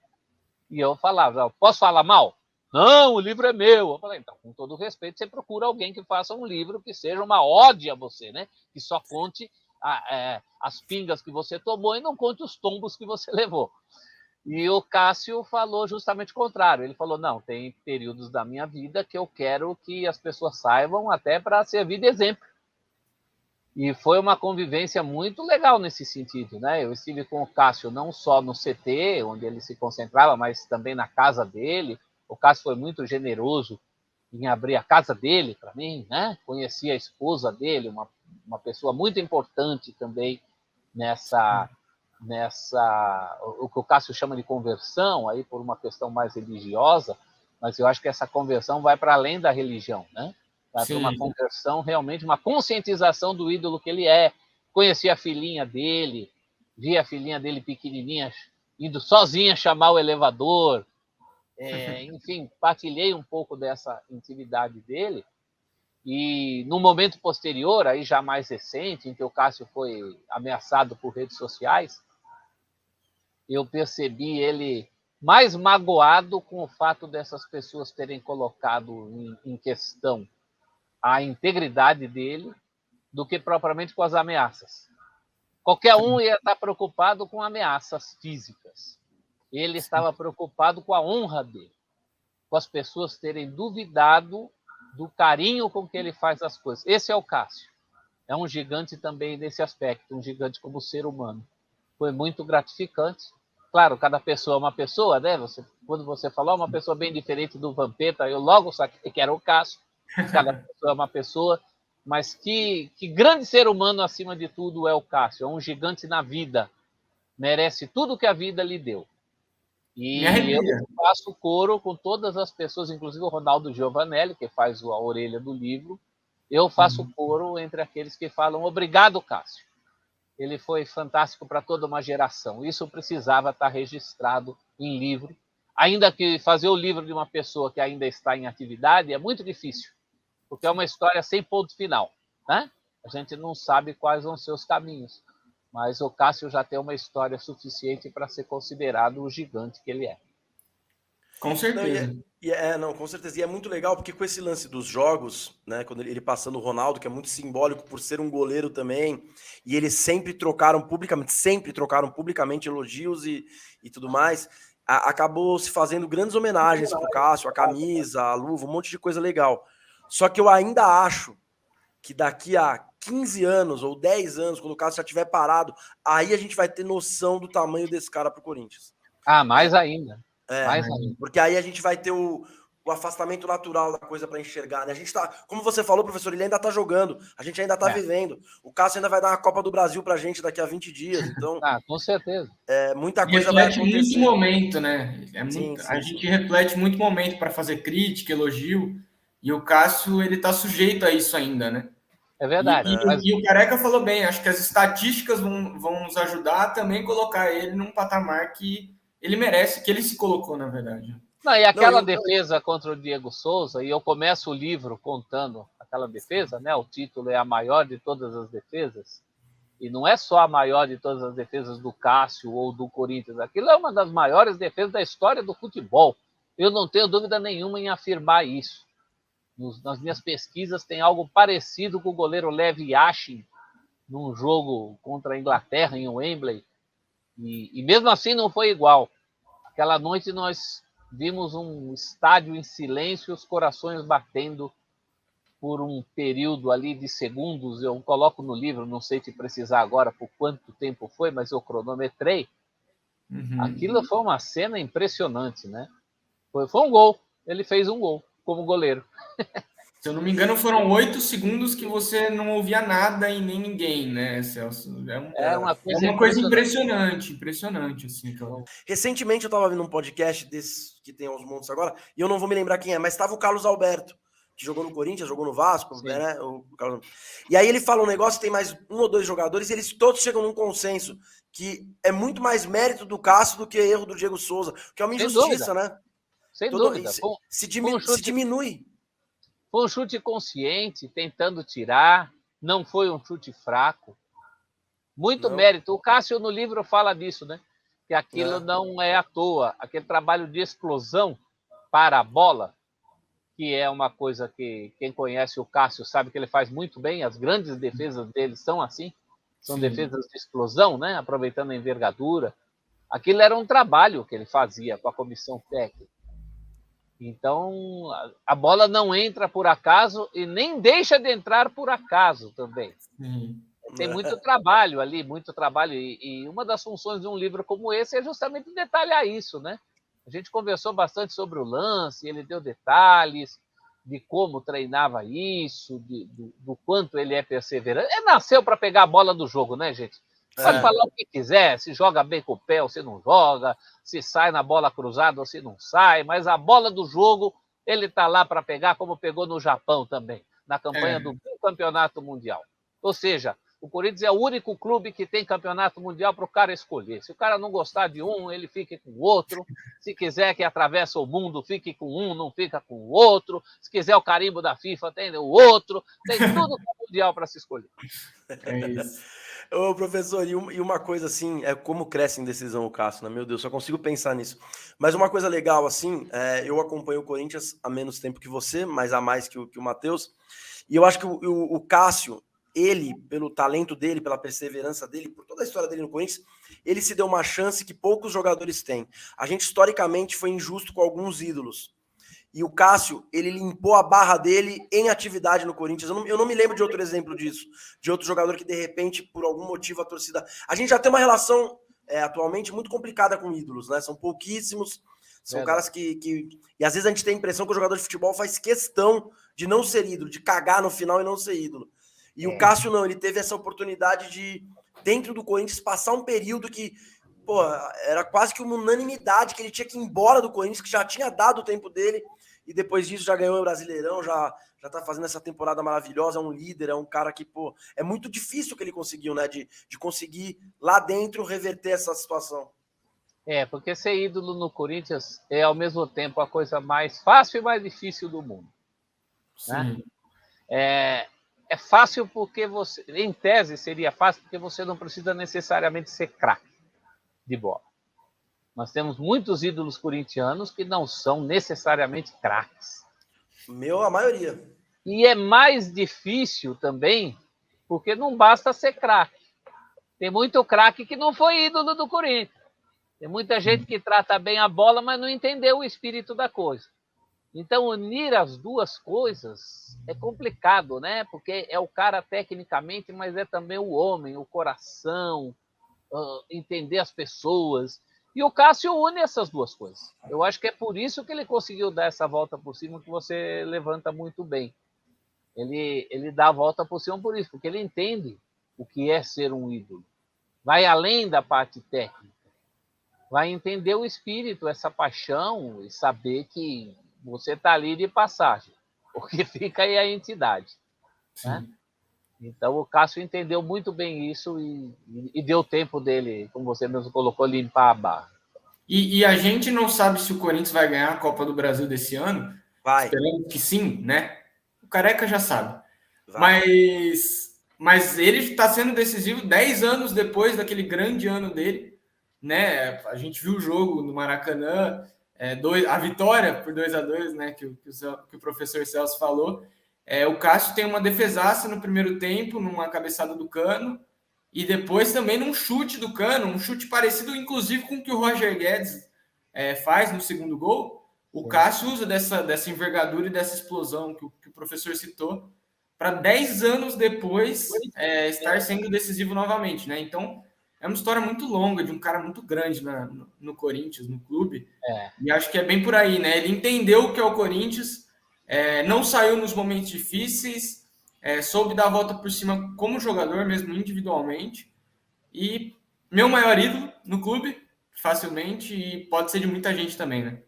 e eu falava, posso falar mal? Não, o livro é meu. Eu falei, então, com todo respeito, você procura alguém que faça um livro que seja uma ode a você, né? Que só conte as pingas que você tomou e não conte os tombos que você levou. E o Cássio falou justamente o contrário. Ele falou, não, tem períodos da minha vida que eu quero que as pessoas saibam até para servir de exemplo. E foi uma convivência muito legal nesse sentido, né? Eu estive com o Cássio não só no CT, onde ele se concentrava, mas também na casa dele. O Cássio foi muito generoso em abrir a casa dele para mim, né? Conheci a esposa dele, uma pessoa muito importante também nessa o que o Cássio chama de conversão, aí por uma questão mais religiosa, mas eu acho que essa conversão vai para além da religião, né? Vai para uma conversão, realmente, uma conscientização do ídolo que ele é. Conheci a filhinha dele, vi a filhinha dele pequenininha, indo sozinha chamar o elevador. Enfim, partilhei um pouco dessa intimidade dele. E no momento posterior, aí já mais recente, em que o Cássio foi ameaçado por redes sociais, eu percebi ele mais magoado com o fato dessas pessoas terem colocado em questão a integridade dele do que propriamente com as ameaças. Qualquer um ia estar preocupado com ameaças físicas. Ele estava preocupado com a honra dele, com as pessoas terem duvidado do carinho com que ele faz as coisas. Esse é o Cássio. É um gigante também nesse aspecto, um gigante como ser humano. Foi muito gratificante. Claro, cada pessoa é uma pessoa, né? Quando você falou uma pessoa bem diferente do Vampeta, eu logo saquei que era o Cássio. Cada pessoa é uma pessoa, mas que grande ser humano, acima de tudo, é o Cássio. É um gigante na vida. Merece tudo que a vida lhe deu. E eu faço coro com todas as pessoas, inclusive o Ronaldo Giovanelli, que faz a orelha do livro. Eu faço coro entre aqueles que falam obrigado, Cássio. Ele foi fantástico para toda uma geração. Isso precisava estar registrado em livro. Ainda que fazer o livro de uma pessoa que ainda está em atividade é muito difícil, porque é uma história sem ponto final, né? A gente não sabe quais vão ser os caminhos, mas o Cássio já tem uma história suficiente para ser considerado o gigante que ele é.
Com certeza.
Não, com certeza. E é muito legal porque com esse lance dos jogos, né? Quando ele passando o Ronaldo, que é muito simbólico por ser um goleiro também, e eles sempre trocaram publicamente elogios e tudo mais, acabou se fazendo grandes homenagens pro Cássio, a camisa, a luva, um monte de coisa legal. Só que eu ainda acho que daqui a 15 anos ou 10 anos, quando o Cássio já estiver parado, aí a gente vai ter noção do tamanho desse cara pro Corinthians.
Mais ainda. Mais ainda.
Porque aí a gente vai ter o afastamento natural da coisa para enxergar, né? A gente tá, como você falou, professor, ele ainda tá jogando, a gente ainda tá vivendo. O Cássio ainda vai dar uma Copa do Brasil pra gente daqui a 20 dias, então...
Com certeza.
Muita coisa vai acontecer.
Reflete muito momento, né?
Sim,
a gente reflete muito momento para fazer crítica, elogio, e o Cássio, ele tá sujeito a isso ainda, né?
É verdade.
E o Careca falou bem, acho que as estatísticas vão nos ajudar a também colocar ele num patamar que ele merece, que ele se colocou, na verdade.
Não, e aquela defesa contra o Diego Souza, e eu começo o livro contando aquela defesa, né? O título é a maior de todas as defesas, e não é só a maior de todas as defesas do Cássio ou do Corinthians, aquilo é uma das maiores defesas da história do futebol. Eu não tenho dúvida nenhuma em afirmar isso. Nas minhas pesquisas tem algo parecido com o goleiro Levi Yashin num jogo contra a Inglaterra em Wembley, e mesmo assim não foi igual. Aquela noite nós vimos um estádio em silêncio, os corações batendo por um período ali de segundos. Eu coloco no livro, não sei te precisar agora por quanto tempo foi, mas eu cronometrei. Aquilo foi uma cena impressionante, né? Foi um gol, ele fez um gol como goleiro.
Se eu não me engano, foram 8 segundos que você não ouvia nada e nem ninguém, né, Celso?
É uma
coisa impressionante, assim.
Recentemente eu estava vendo um podcast desse que tem aos montes agora, e eu não vou me lembrar quem é, mas estava o Carlos Alberto, que jogou no Corinthians, jogou no Vasco, né? E aí ele fala um negócio, tem mais um ou dois jogadores, e eles todos chegam num consenso que é muito mais mérito do Cássio do que erro do Diego Souza, que é uma injustiça, né?
Sem dúvida.
Se diminui.
Foi um chute consciente, tentando tirar, não foi um chute fraco. Muito mérito. O Cássio, no livro, fala disso, né? Que aquilo não é à toa. Aquele trabalho de explosão para a bola, que é uma coisa que quem conhece o Cássio sabe que ele faz muito bem. As grandes defesas dele são assim. São defesas de explosão, né? Aproveitando a envergadura. Aquilo era um trabalho que ele fazia com a comissão técnica. Então, a bola não entra por acaso e nem deixa de entrar por acaso também. Tem muito trabalho ali, muito trabalho. E uma das funções de um livro como esse é justamente detalhar isso, né? A gente conversou bastante sobre o lance, ele deu detalhes de como treinava isso, do quanto ele é perseverante. Ele nasceu para pegar a bola do jogo, né, gente? Pode falar o que quiser, se joga bem com o pé ou se não joga, se sai na bola cruzada ou se não sai, mas a bola do jogo ele está lá para pegar, como pegou no Japão também, na campanha do Campeonato Mundial. Ou seja, o Corinthians é o único clube que tem campeonato mundial para o cara escolher. Se o cara não gostar de um, ele fica com o outro. Se quiser que atravesse o mundo, fique com um, não fica com o outro. Se quiser o carimbo da FIFA, tem o outro. Tem tudo mundial para se escolher.
É isso.
Ô, professor, e uma coisa assim, é como cresce em decisão o Cássio, né? Meu Deus, só consigo pensar nisso. Mas uma coisa legal, assim, eu acompanho o Corinthians há menos tempo que você, mas há mais que o Matheus, e eu acho que o Cássio, ele, pelo talento dele, pela perseverança dele, por toda a história dele no Corinthians, ele se deu uma chance que poucos jogadores têm. A gente, historicamente, foi injusto com alguns ídolos. E o Cássio, ele limpou a barra dele em atividade no Corinthians. Eu não me lembro de outro exemplo disso. De outro jogador que, de repente, por algum motivo, a torcida... A gente já tem uma relação, atualmente, muito complicada com ídolos, né? São pouquíssimos. São caras que... E, às vezes, a gente tem a impressão que o jogador de futebol faz questão de não ser ídolo, de cagar no final e não ser ídolo. E o Cássio, não. Ele teve essa oportunidade de, dentro do Corinthians, passar um período que... Pô, era quase que uma unanimidade que ele tinha que ir embora do Corinthians, que já tinha dado o tempo dele, e depois disso já ganhou o Brasileirão, já tá fazendo essa temporada maravilhosa, é um líder, é um cara que, pô, é muito difícil que ele conseguiu, né, de conseguir lá dentro reverter essa situação.
Porque ser ídolo no Corinthians é, ao mesmo tempo, a coisa mais fácil e mais difícil do mundo. Né? É fácil porque você, em tese, seria fácil porque você não precisa necessariamente ser craque de bola. Nós temos muitos ídolos corintianos que não são necessariamente craques.
A maioria.
E é mais difícil também, porque não basta ser craque. Tem muito craque que não foi ídolo do Corinthians. Tem muita gente que trata bem a bola, mas não entendeu o espírito da coisa. Então, unir as duas coisas é complicado, né? Porque é o cara tecnicamente, mas é também o homem, o coração, entender as pessoas. E o Cássio une essas duas coisas. Eu acho que é por isso que ele conseguiu dar essa volta por cima que você levanta muito bem. Ele dá a volta por cima por isso, porque ele entende o que é ser um ídolo. Vai além da parte técnica. Vai entender o espírito, essa paixão, e saber que você está ali de passagem. O que fica aí é a entidade. Né? Então, o Cássio entendeu muito bem isso e deu tempo dele, como você mesmo colocou, limpar a barra.
E a gente não sabe se o Corinthians vai ganhar a Copa do Brasil desse ano.
Vai.
Esperamos que sim, né? O Careca já sabe.
Vai.
Mas ele está sendo decisivo 10 anos depois daquele grande ano dele. Né? A gente viu o jogo no Maracanã, a vitória por 2-2, né? Que o professor Celso falou. O Cássio tem uma defesaça no primeiro tempo, numa cabeçada do Cano, e depois também num chute do Cano, um chute parecido, inclusive, com o que o Roger Guedes faz no segundo gol. O Cássio usa dessa envergadura e dessa explosão que o professor citou, para 10 anos depois estar sendo decisivo novamente, né? Então, é uma história muito longa, de um cara muito grande no Corinthians, no clube. E acho que é bem por aí, né? Ele entendeu o que é o Corinthians, não saiu nos momentos difíceis, soube dar a volta por cima como jogador, mesmo individualmente. E meu maior ídolo no clube, facilmente, e pode ser de muita gente também, né?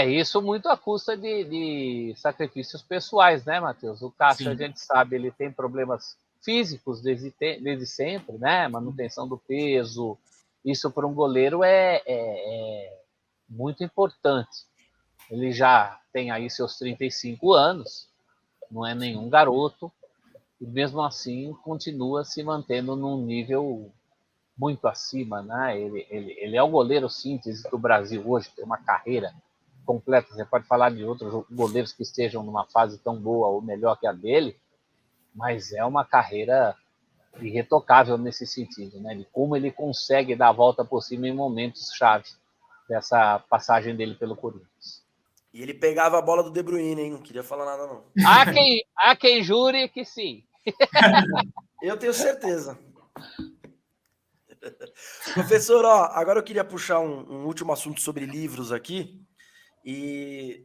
Isso muito à custa de sacrifícios pessoais, né, Matheus? O Cássio, sim, a gente sabe, ele tem problemas físicos desde sempre, né? Manutenção do peso. Isso para um goleiro é muito importante. Ele já tem aí seus 35 anos, não é nenhum garoto, e mesmo assim continua se mantendo num nível muito acima, né? Ele é o goleiro síntese do Brasil hoje, tem uma carreira completa. Você pode falar de outros goleiros que estejam numa fase tão boa ou melhor que a dele, mas é uma carreira irretocável nesse sentido, né? De como ele consegue dar a volta por cima em momentos chave dessa passagem dele pelo Corinthians.
E ele pegava a bola do De Bruyne, hein? Não queria falar nada, não.
Há quem jure que sim.
Eu tenho certeza. Professor, agora eu queria puxar um último assunto sobre livros aqui e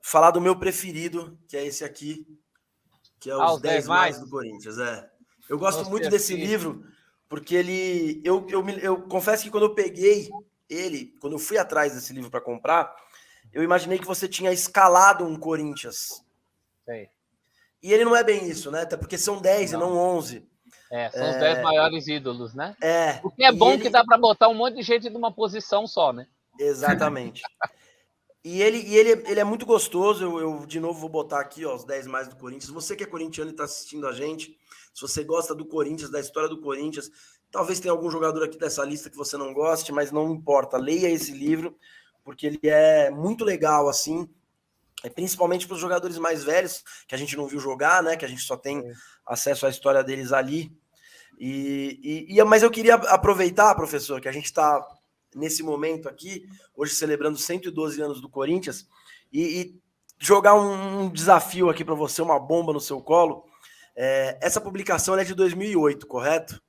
falar do meu preferido, que é esse aqui, que é Os 10 Mais do Corinthians. Eu gosto muito desse livro, porque ele... Eu confesso que quando eu peguei ele, quando eu fui atrás desse livro para comprar, eu imaginei que você tinha escalado um Corinthians.
Sei.
E ele não é bem isso, né? Até porque são 10 e não 11.
São os 10 maiores ídolos, né? O que é bom que dá para botar um monte de gente numa posição só, né?
Exatamente. E ele é muito gostoso. Eu de novo vou botar aqui, os 10 mais do Corinthians. Você que é corintiano e está assistindo a gente, se você gosta do Corinthians, da história do Corinthians, talvez tenha algum jogador aqui dessa lista que você não goste, mas não importa. Leia esse livro, porque ele é muito legal, assim, principalmente para os jogadores mais velhos, que a gente não viu jogar, né? Que a gente só tem acesso à história deles ali. Mas eu queria aproveitar, professor, que a gente está nesse momento aqui, hoje celebrando 112 anos do Corinthians, e jogar um desafio aqui para você, uma bomba no seu colo. Essa publicação é de 2008, correto?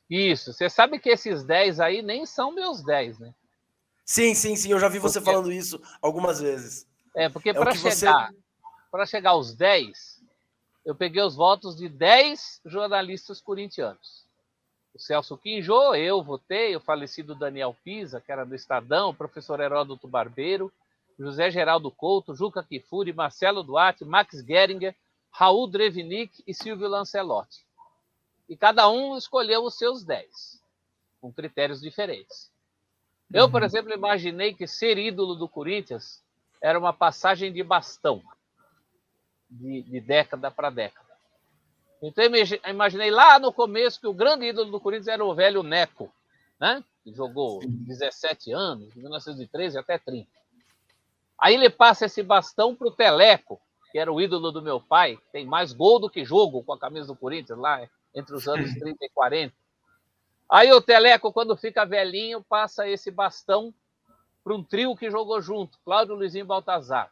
Isso. Você sabe que esses 10 aí nem são meus 10, né?
Sim. Eu já vi você falando isso algumas vezes.
Porque para chegar aos 10, eu peguei os votos de 10 jornalistas corintianos. O Celso Quinjô, eu votei, o falecido Daniel Pisa, que era do Estadão, o professor Heródoto Barbeiro, José Geraldo Couto, Juca Kifuri, Marcelo Duarte, Max Geringer, Raul Drevinick e Silvio Lancelotti. E cada um escolheu os seus 10, com critérios diferentes. Eu, por exemplo, imaginei que ser ídolo do Corinthians era uma passagem de bastão, de década para década. Então, eu imaginei lá no começo que o grande ídolo do Corinthians era o velho Neco, né? que jogou 17 anos, de 1913 até 30. Aí ele passa esse bastão para o Teleco, que era o ídolo do meu pai, tem mais gol do que jogo com a camisa do Corinthians, lá entre os anos 30 e 40. Aí o Teleco, quando fica velhinho, passa esse bastão para um trio que jogou junto, Cláudio, Luizinho e Baltazar.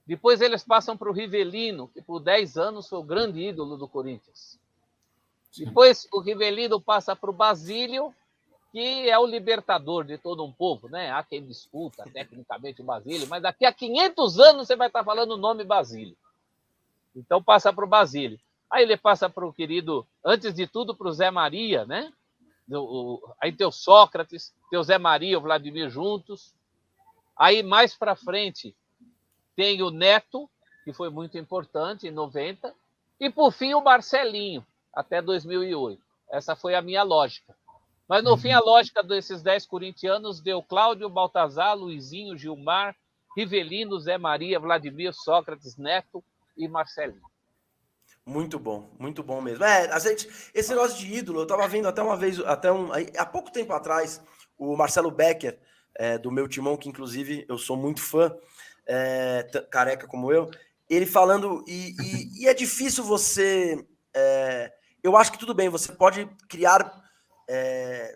Depois eles passam para o Rivelino, que por 10 anos foi o grande ídolo do Corinthians. Depois o Rivelino passa para o Basílio, que é o libertador de todo um povo, né? Há quem discuta tecnicamente o Basílio, mas daqui a 500 anos você vai estar falando o nome Basílio. Então passa para o Basílio. Aí ele passa para o querido, antes de tudo, para o Zé Maria, né? Aí tem o Sócrates, tem o Zé Maria e o Vladimir juntos. Aí mais para frente tem o Neto, que foi muito importante, em 90. E, por fim, o Marcelinho, até 2008. Essa foi a minha lógica. Mas, no fim, a lógica desses 10 corintianos deu Cláudio, Baltazar, Luizinho, Gilmar, Rivelino, Zé Maria, Vladimir, Sócrates, Neto e Marcelinho.
Muito bom mesmo. Esse negócio de ídolo, eu estava vendo até uma vez, há pouco tempo atrás, o Marcelo Becker, do meu timão, que inclusive eu sou muito fã, careca como eu, ele falando, e é difícil você... eu acho que tudo bem, você pode criar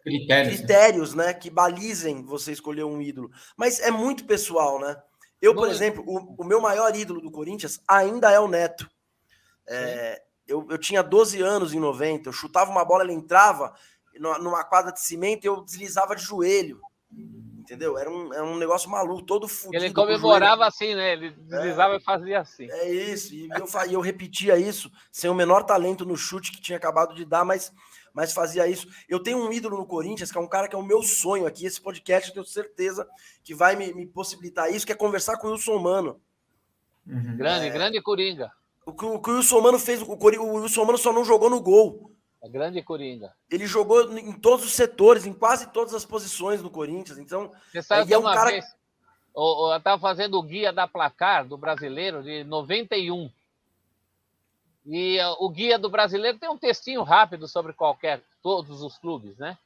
critérios, né, que balizem você escolher um ídolo, mas é muito pessoal, né? Eu, por exemplo, o meu maior ídolo do Corinthians ainda é o Neto. Eu tinha 12 anos em 90, eu chutava uma bola, ela entrava numa quadra de cimento e eu deslizava de joelho, entendeu? Era um negócio maluco, todo fudido.
Ele comemorava assim, né? Ele deslizava e fazia assim.
É isso, e eu repetia isso, sem o menor talento no chute que tinha acabado de dar, mas fazia isso. Eu tenho um ídolo no Corinthians, que é um cara que é o meu sonho aqui, esse podcast eu tenho certeza que vai me possibilitar isso, que é conversar com o Wilson Mano.
Grande Coringa.
O que o Wilson Mano fez, o Wilson Mano só não jogou no gol.
É grande Coringa.
Ele jogou em todos os setores, em quase todas as posições do Corinthians. Então,
você sabe que uma vez eu estava fazendo o guia da Placar do Brasileiro de 91. E o guia do Brasileiro tem um textinho rápido sobre todos os clubes, né?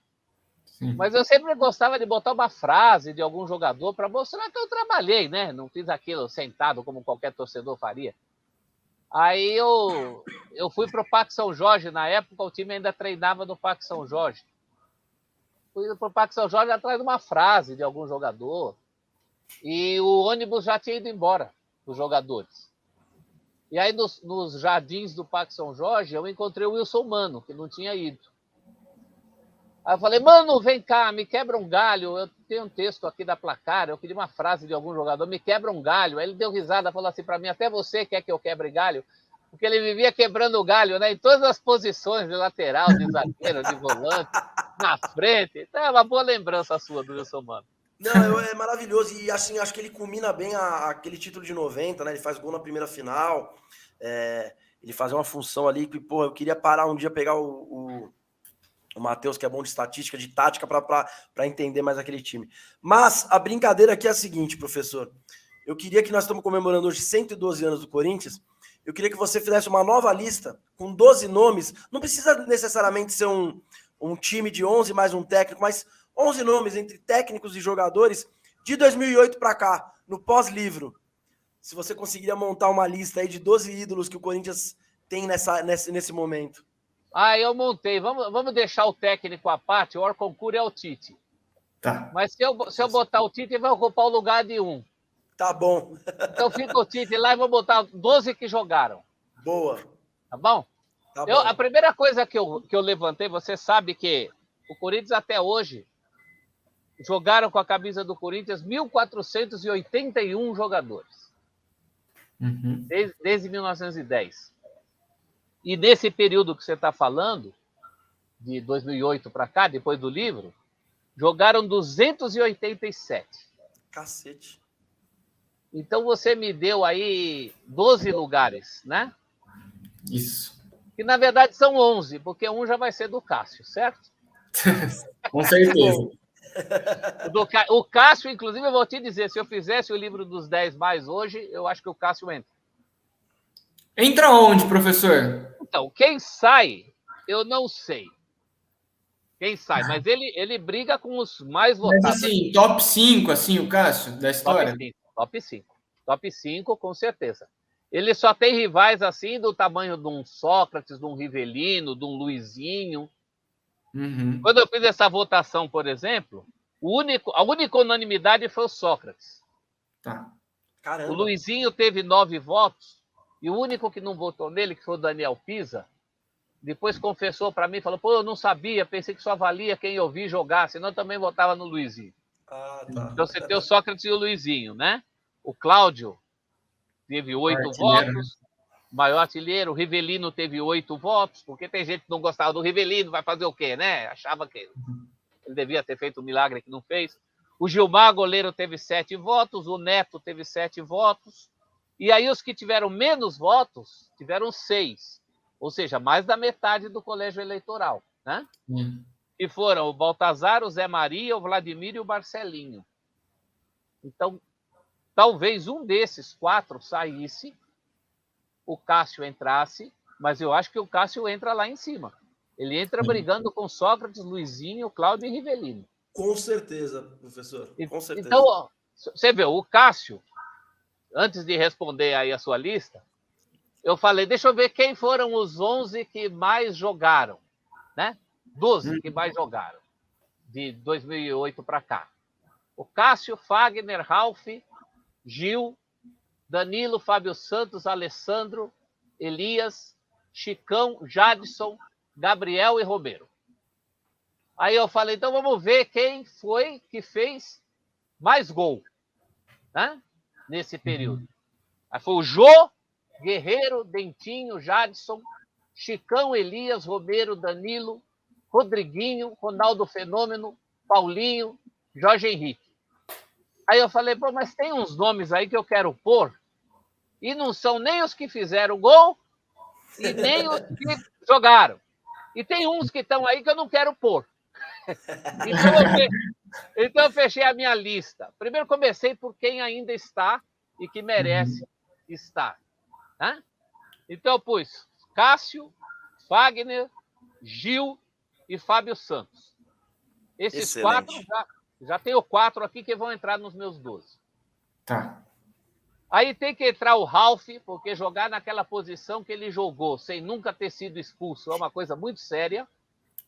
Sim. Mas eu sempre gostava de botar uma frase de algum jogador para mostrar que eu trabalhei, né? Não fiz aquilo sentado como qualquer torcedor faria. Aí eu fui para o Parque São Jorge, na época o time ainda treinava no Parque São Jorge. Fui para o Parque São Jorge atrás de uma frase de algum jogador. E o ônibus já tinha ido embora, os jogadores. E aí nos jardins do Parque São Jorge eu encontrei o Wilson Mano, que não tinha ido. Aí eu falei, Mano, vem cá, me quebra um galho. Eu tenho um texto aqui da Placar, eu queria uma frase de algum jogador, me quebra um galho. Aí ele deu risada, falou assim para mim, até você quer que eu quebre galho? Porque ele vivia quebrando o galho, né? Em todas as posições, de lateral, de zagueiro, de volante, na frente. Então é uma boa lembrança sua do Wilson Mano.
Não, é maravilhoso. E assim, acho que ele culmina bem aquele título de 90, né? Ele faz gol na primeira final. Ele faz uma função ali que, pô, eu queria parar um dia, pegar o Matheus, que é bom de estatística, de tática, para entender mais aquele time. Mas a brincadeira aqui é a seguinte, professor. Eu queria que nós estamos comemorando hoje 112 anos do Corinthians. Eu queria que você fizesse uma nova lista com 12 nomes. Não precisa necessariamente ser um time de 11 mais um técnico, mas 11 nomes entre técnicos e jogadores de 2008 para cá, no pós-livro. Se você conseguiria montar uma lista aí de 12 ídolos que o Corinthians tem nesse momento.
Eu montei. Vamos deixar o técnico à parte. O Orconcur é o Tite.
Tá.
Mas se eu botar o Tite, ele vai ocupar o lugar de um.
Tá bom.
Então fica o Tite lá e vou botar 12 que jogaram.
Boa.
Tá bom?
Tá bom.
A primeira coisa que eu levantei, você sabe que o Corinthians até hoje jogaram com a camisa do Corinthians 1.481 jogadores. Desde 1910. E nesse período que você está falando, de 2008 para cá, depois do livro, jogaram 287.
Cacete.
Então você me deu aí 12 lugares, né?
Isso.
Que na verdade são 11, porque um já vai ser do Cássio, certo?
Com certeza.
O Cássio, inclusive, eu vou te dizer, se eu fizesse o livro dos 10 mais hoje, eu acho que o Cássio entra.
Entra onde, professor?
Então, quem sai, eu não sei. Quem sai? Mas ele briga com os mais votados.
Mas assim, top 5, assim, o Cássio, da história?
Top 5. Top 5, com certeza. Ele só tem rivais assim do tamanho de um Sócrates, de um Rivelino, de um Luizinho.
Uhum.
Quando eu fiz essa votação, por exemplo, a única unanimidade foi o Sócrates.
Tá.
Caramba.
O Luizinho teve 9 votos e o único que não votou nele, que foi o Daniel Pisa, depois confessou para mim, falou, pô, eu não sabia, pensei que só valia quem eu vi jogar, senão eu também votava no Luizinho.
Ah, tá.
Então você tem o Sócrates e o Luizinho, né? O Cláudio teve 8 votos, maior artilheiro. O Rivelino teve 8 votos, porque tem gente que não gostava do Rivelino, vai fazer o quê, né? Achava que ele devia ter feito um milagre que não fez. O Gilmar, goleiro, teve 7 votos, o Neto teve 7 votos, e aí os que tiveram menos votos tiveram 6, ou seja, mais da metade do colégio eleitoral, né? E foram o Baltazar, o Zé Maria, o Vladimir e o Marcelinho. Então, talvez um desses 4 saísse, o Cássio entrasse, mas eu acho que o Cássio entra lá em cima. Ele entra brigando com Sócrates, Luizinho, Cláudio e Rivelino.
Com certeza, professor. Com certeza.
Então, ó, você vê, o Cássio, antes de responder aí a sua lista, eu falei, deixa eu ver quem foram os 11 que mais jogaram, né? 12 que mais jogaram, de 2008 para cá. O Cássio, Fagner, Ralf, Gil, Danilo, Fábio Santos, Alessandro, Elias, Chicão, Jadson, Gabriel e Romero. Aí eu falei, então vamos ver quem foi que fez mais gol, né? Nesse período. Aí foi o Jô, Guerreiro, Dentinho, Jadson, Chicão, Elias, Romero, Danilo, Rodriguinho, Ronaldo Fenômeno, Paulinho, Jorge Henrique. Aí eu falei, pô, mas tem uns nomes aí que eu quero pôr e não são nem os que fizeram gol e nem os que jogaram. E tem uns que estão aí que eu não quero pôr. Então eu fechei a minha lista. Primeiro comecei por quem ainda está e que merece estar. Né? Então eu pus Cássio, Fagner, Gil e Fábio Santos. Esses
Excelente.
4, já tenho 4 aqui que vão entrar nos meus 12.
Tá.
Aí tem que entrar o Ralf, porque jogar naquela posição que ele jogou, sem nunca ter sido expulso, é uma coisa muito séria.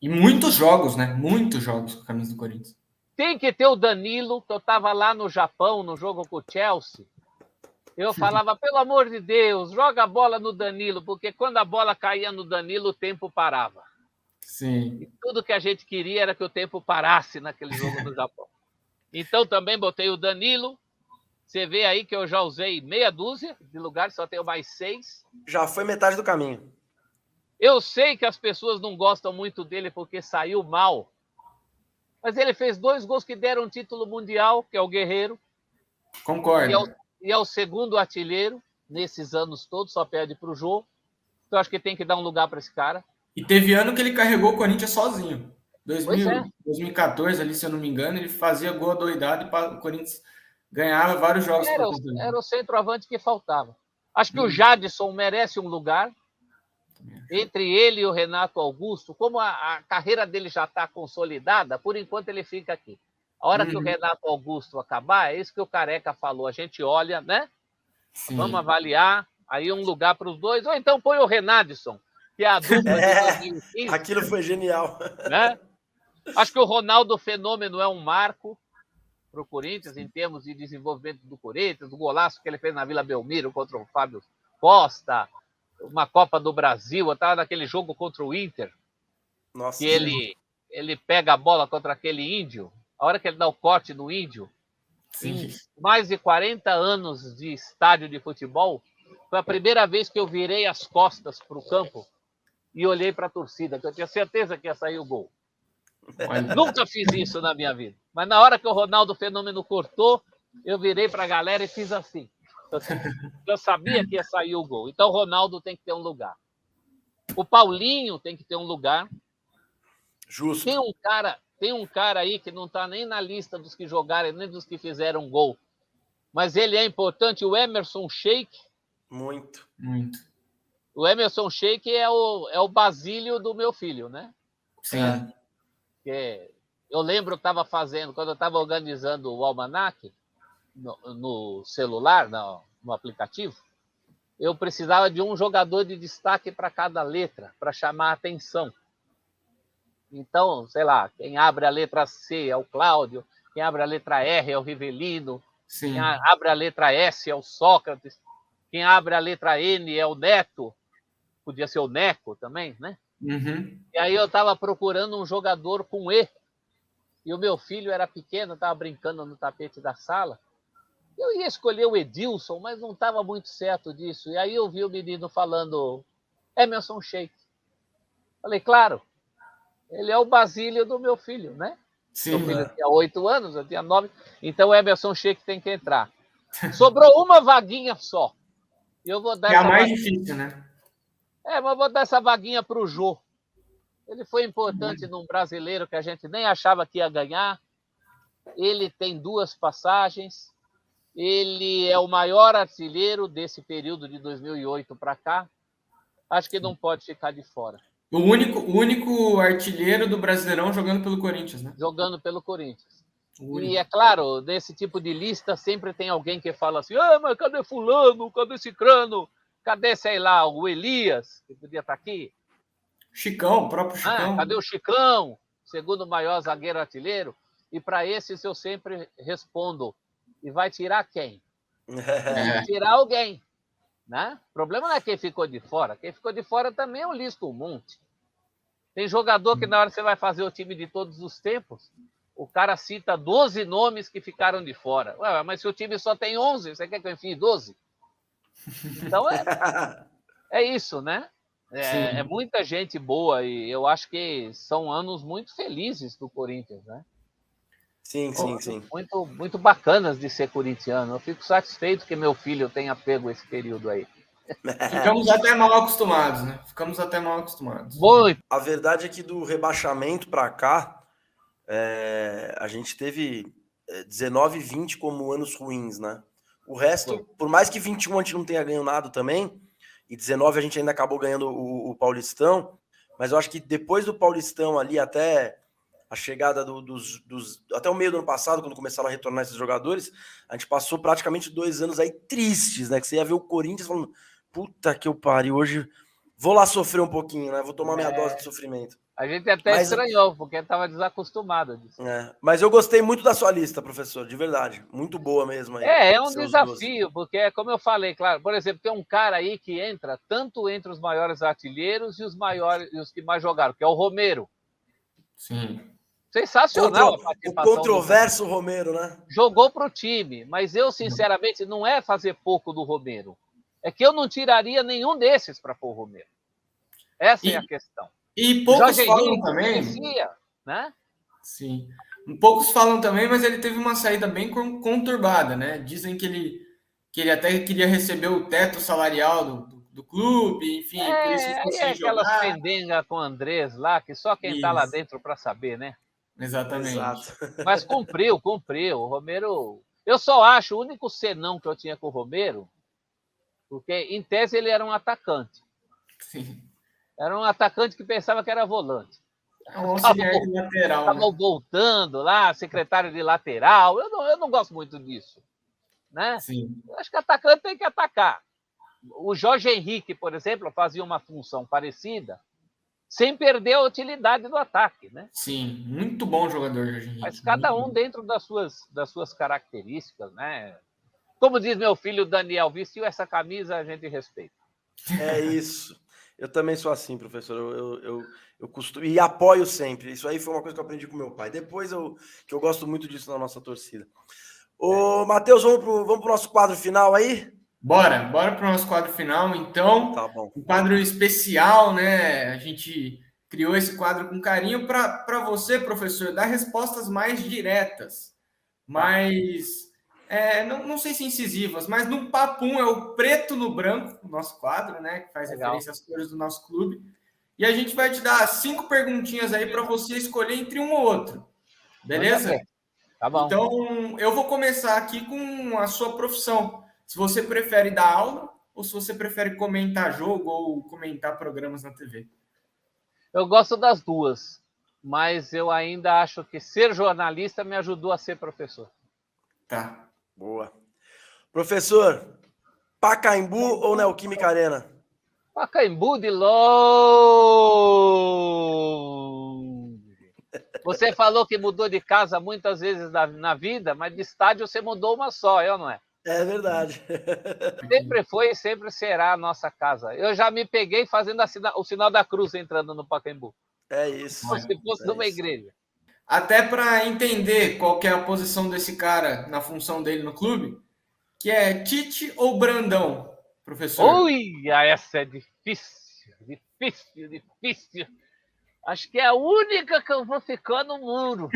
E muitos jogos, né? Muitos jogos com a camisa do Corinthians.
Tem que ter o Danilo, que eu estava lá no Japão, no jogo com o Chelsea. Eu falava, pelo amor de Deus, joga a bola no Danilo, porque quando a bola caía no Danilo, o tempo parava.
Sim.
E tudo que a gente queria era que o tempo parasse naquele jogo no Japão. Então também botei o Danilo. Você vê aí que eu já usei meia dúzia de lugares, só tenho mais 6.
Já foi metade do caminho.
Eu sei que as pessoas não gostam muito dele porque saiu mal. Mas ele fez 2 gols que deram título mundial, que é o Guerreiro.
Concordo.
E é o segundo artilheiro nesses anos todos, só perde para o Jô. Então acho que tem que dar um lugar para esse cara.
E teve ano que ele carregou o Corinthians sozinho. 2014,
é.
ali, se eu não me engano, ele fazia gol adoidado e o Corinthians ganhava vários jogos.
Era o centroavante que faltava. Acho que o Jadson merece um lugar. Entre ele e o Renato Augusto, como a carreira dele já está consolidada, por enquanto ele fica aqui. A hora que o Renato Augusto acabar, é isso que o Careca falou. A gente olha, né? Sim. Vamos avaliar, aí um lugar para os 2, ou então põe o Renadson, que é a dupla de 2015.
Aquilo foi genial.
Né? Acho que o Ronaldo Fenômeno é um marco para o Corinthians, em termos de desenvolvimento do Corinthians, do golaço que ele fez na Vila Belmiro contra o Fábio Costa, uma Copa do Brasil, eu estava naquele jogo contra o Inter,
nossa,
que ele pega a bola contra aquele índio, a hora que ele dá o corte no índio, em mais de 40 anos de estádio de futebol, foi a primeira vez que eu virei as costas para o campo e olhei para a torcida, que eu tinha certeza que ia sair o gol. Nunca fiz isso na minha vida. Mas na hora que o Ronaldo Fenômeno cortou, eu virei para a galera e fiz assim. Eu sabia que ia sair o gol. Então o Ronaldo tem que ter um lugar. O Paulinho tem que ter um lugar.
Justo.
Tem um cara aí que não está nem na lista dos que jogaram, nem dos que fizeram gol. Mas ele é importante, o Emerson Sheik.
Muito.
O Emerson Sheik é o Basílio do meu filho, né?
Sim.
Porque eu lembro, eu estava fazendo, quando eu estava organizando o almanac no celular, no aplicativo, eu precisava de um jogador de destaque para cada letra, para chamar a atenção. Então, sei lá, quem abre a letra C é o Cláudio, quem abre a letra R é o Rivelino,
Sim.
quem abre a letra S é o Sócrates, quem abre a letra N é o Neto, podia ser o Neco também, né?
Uhum.
E aí eu estava procurando um jogador com E, e o meu filho era pequeno, estava brincando no tapete da sala. Eu ia escolher o Edilson, mas não estava muito certo disso. E aí eu vi o menino falando Emerson Sheik. Falei, claro, ele é o Basílio do meu filho, né?
Sim.
Meu filho tinha 8 anos, eu tinha 9. Então o Emerson Sheik tem que entrar. Sobrou uma vaguinha só. E eu vou dar
É a
essa
mais
vaguinha.
difícil, né?
Mas eu vou dar essa vaguinha para o Jô. Ele foi importante num brasileiro que a gente nem achava que ia ganhar. Ele tem 2 passagens. Ele é o maior artilheiro desse período de 2008 para cá. Acho que não pode ficar de fora.
O único artilheiro do Brasileirão jogando pelo Corinthians, né?
Jogando pelo Corinthians. E é claro, nesse tipo de lista sempre tem alguém que fala assim, mas cadê fulano, cadê cicrano, cadê, sei lá, o Elias, que podia estar aqui?
Chicão, o próprio Chicão.
Cadê o Chicão, segundo maior zagueiro artilheiro? E para esses eu sempre respondo, e vai tirar quem? Vai tirar alguém. Né? O problema não é quem ficou de fora. Quem ficou de fora também é um listo um monte. Tem jogador que na hora que você vai fazer o time de todos os tempos, o cara cita 12 nomes que ficaram de fora. Ué, mas se o time só tem 11, você quer que eu enfie 12? Então é isso, né? É muita gente boa e eu acho que são anos muito felizes do Corinthians, né?
Sim.
Muito, muito bacanas de ser corintiano. Eu fico satisfeito que meu filho tenha pego esse período aí.
Ficamos até mal acostumados, né? Ficamos até mal acostumados.
Muito.
A verdade é que do rebaixamento para cá, a gente teve 19 e 20 como anos ruins, né? O resto, por mais que 21 a gente não tenha ganho nada também, e 19 a gente ainda acabou ganhando o Paulistão, mas eu acho que depois do Paulistão ali até a chegada até o meio do ano passado, quando começaram a retornar esses jogadores, a gente passou praticamente 2 anos aí tristes, né? Que você ia ver o Corinthians falando, puta que eu pariu, hoje vou lá sofrer um pouquinho, né? Vou tomar minha dose de sofrimento.
A gente até estranhou, porque estava desacostumado disso.
Mas eu gostei muito da sua lista, professor, de verdade. Muito boa mesmo aí.
É um desafio, 12. Porque, como eu falei, claro, por exemplo, tem um cara aí que entra tanto entre os maiores artilheiros e os que mais jogaram, que é o Romero.
Sim.
Sensacional a participação.
O controverso Romero, né?
Jogou para o time, mas eu, sinceramente, não é fazer pouco do Romero. É que eu não tiraria nenhum desses para pôr o Romero. Essa é a questão.
E poucos falam também.
Né?
Sim. Poucos falam também, mas ele teve uma saída bem conturbada, né? Dizem que ele até queria receber o teto salarial do clube, enfim, por isso ficou sem
aquelas
jogar.
pendengas com o Andrés lá, que só quem está lá dentro para saber, né?
Exatamente.
Exato.
Mas cumpriu. O Romero... Eu só acho, o único senão que eu tinha com o Romero, porque, em tese, ele era um atacante.
Sim.
Era um atacante que pensava que era volante.
É um auxiliar de lateral.
Estava voltando lá, secretário de lateral. Eu não gosto muito disso. Né?
Sim.
Eu acho que atacante tem que atacar. O Jorge Henrique, por exemplo, fazia uma função parecida, sem perder a utilidade do ataque. Né?
Sim, muito bom jogador, Jorge Henrique.
Mas cada um dentro das suas características. Né? Como diz meu filho Daniel, vestiu essa camisa, a gente respeita.
É isso. Eu também sou assim, professor. Eu costumo e apoio sempre. Isso aí foi uma coisa que eu aprendi com meu pai. Depois que eu gosto muito disso na nossa torcida. Ô, Matheus, vamos pro nosso quadro final aí?
Bora pro nosso quadro final, então.
Tá bom.
Um quadro especial, né? A gente criou esse quadro com carinho para você, professor, dar respostas mais diretas. Mas não sei se incisivas, mas no papum é o preto no branco, o nosso quadro, né? Que faz referência às cores do nosso clube. E a gente vai te dar 5 perguntinhas aí para você escolher entre um ou outro. Beleza?
Tá bom.
Então, eu vou começar aqui com a sua profissão. Se você prefere dar aula ou se você prefere comentar jogo ou comentar programas na TV.
Eu gosto das duas. mas eu ainda acho que ser jornalista me ajudou a ser professor.
Tá.
Boa. Professor, Pacaembu ou Neoquímica Arena?
Pacaembu de longe. Você falou que mudou de casa muitas vezes na vida, mas de estádio você mudou uma só, não é?
É verdade.
Sempre foi e sempre será a nossa casa. Eu já me peguei fazendo o sinal da cruz entrando no Pacaembu.
É isso.
Como se fosse numa igreja.
Até para entender qual que é a posição desse cara na função dele no clube, que é Tite ou Brandão, professor?
Ui, essa é difícil, difícil, difícil. Acho que é a única que eu vou ficar no muro.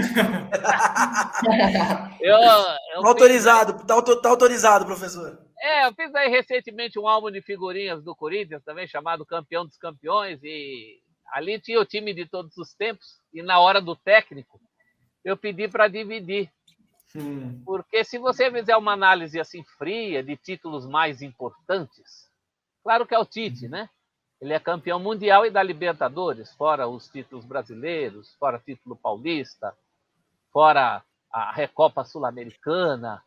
Autorizado, tá autorizado, professor.
Eu fiz aí recentemente um álbum de figurinhas do Corinthians, também chamado Campeão dos Campeões, e ali tinha o time de todos os tempos, e na hora do técnico, eu pedi para dividir. Porque se você fizer uma análise assim fria de títulos mais importantes, claro que é o Tite, né? Ele é campeão mundial e da Libertadores, fora os títulos brasileiros, fora o título paulista, fora a Recopa Sul-Americana.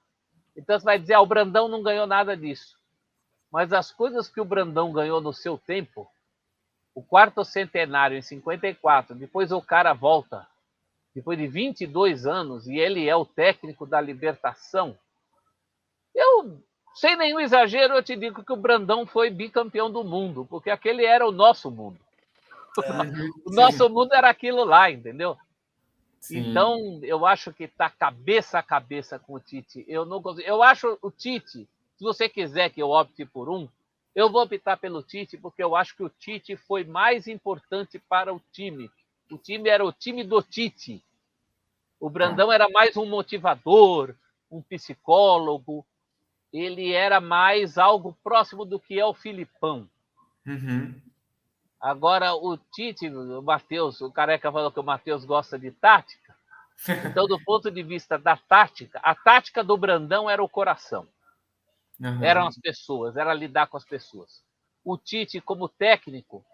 Então você vai dizer, o Brandão não ganhou nada disso. Mas as coisas que o Brandão ganhou no seu tempo, o quarto centenário em 54, depois o cara volta, depois de 22 anos, e ele é o técnico da Libertação, eu, sem nenhum exagero, eu te digo que o Brandão foi bicampeão do mundo, porque aquele era o nosso mundo. O nosso mundo era aquilo lá, entendeu? Sim. Então, eu acho que está cabeça a cabeça com o Tite. Eu não consigo. Eu acho o Tite, se você quiser que eu opte por um, eu vou optar pelo Tite, porque eu acho que o Tite foi mais importante para o time. O time era o time do Tite. O Brandão era mais um motivador, um psicólogo. Ele era mais algo próximo do que é o Filipão. Agora, o Tite, o Matheus, o Careca falou que o Matheus gosta de tática. Então, do ponto de vista da tática, a tática do Brandão era o coração. Eram as pessoas, era lidar com as pessoas. O Tite, como técnico,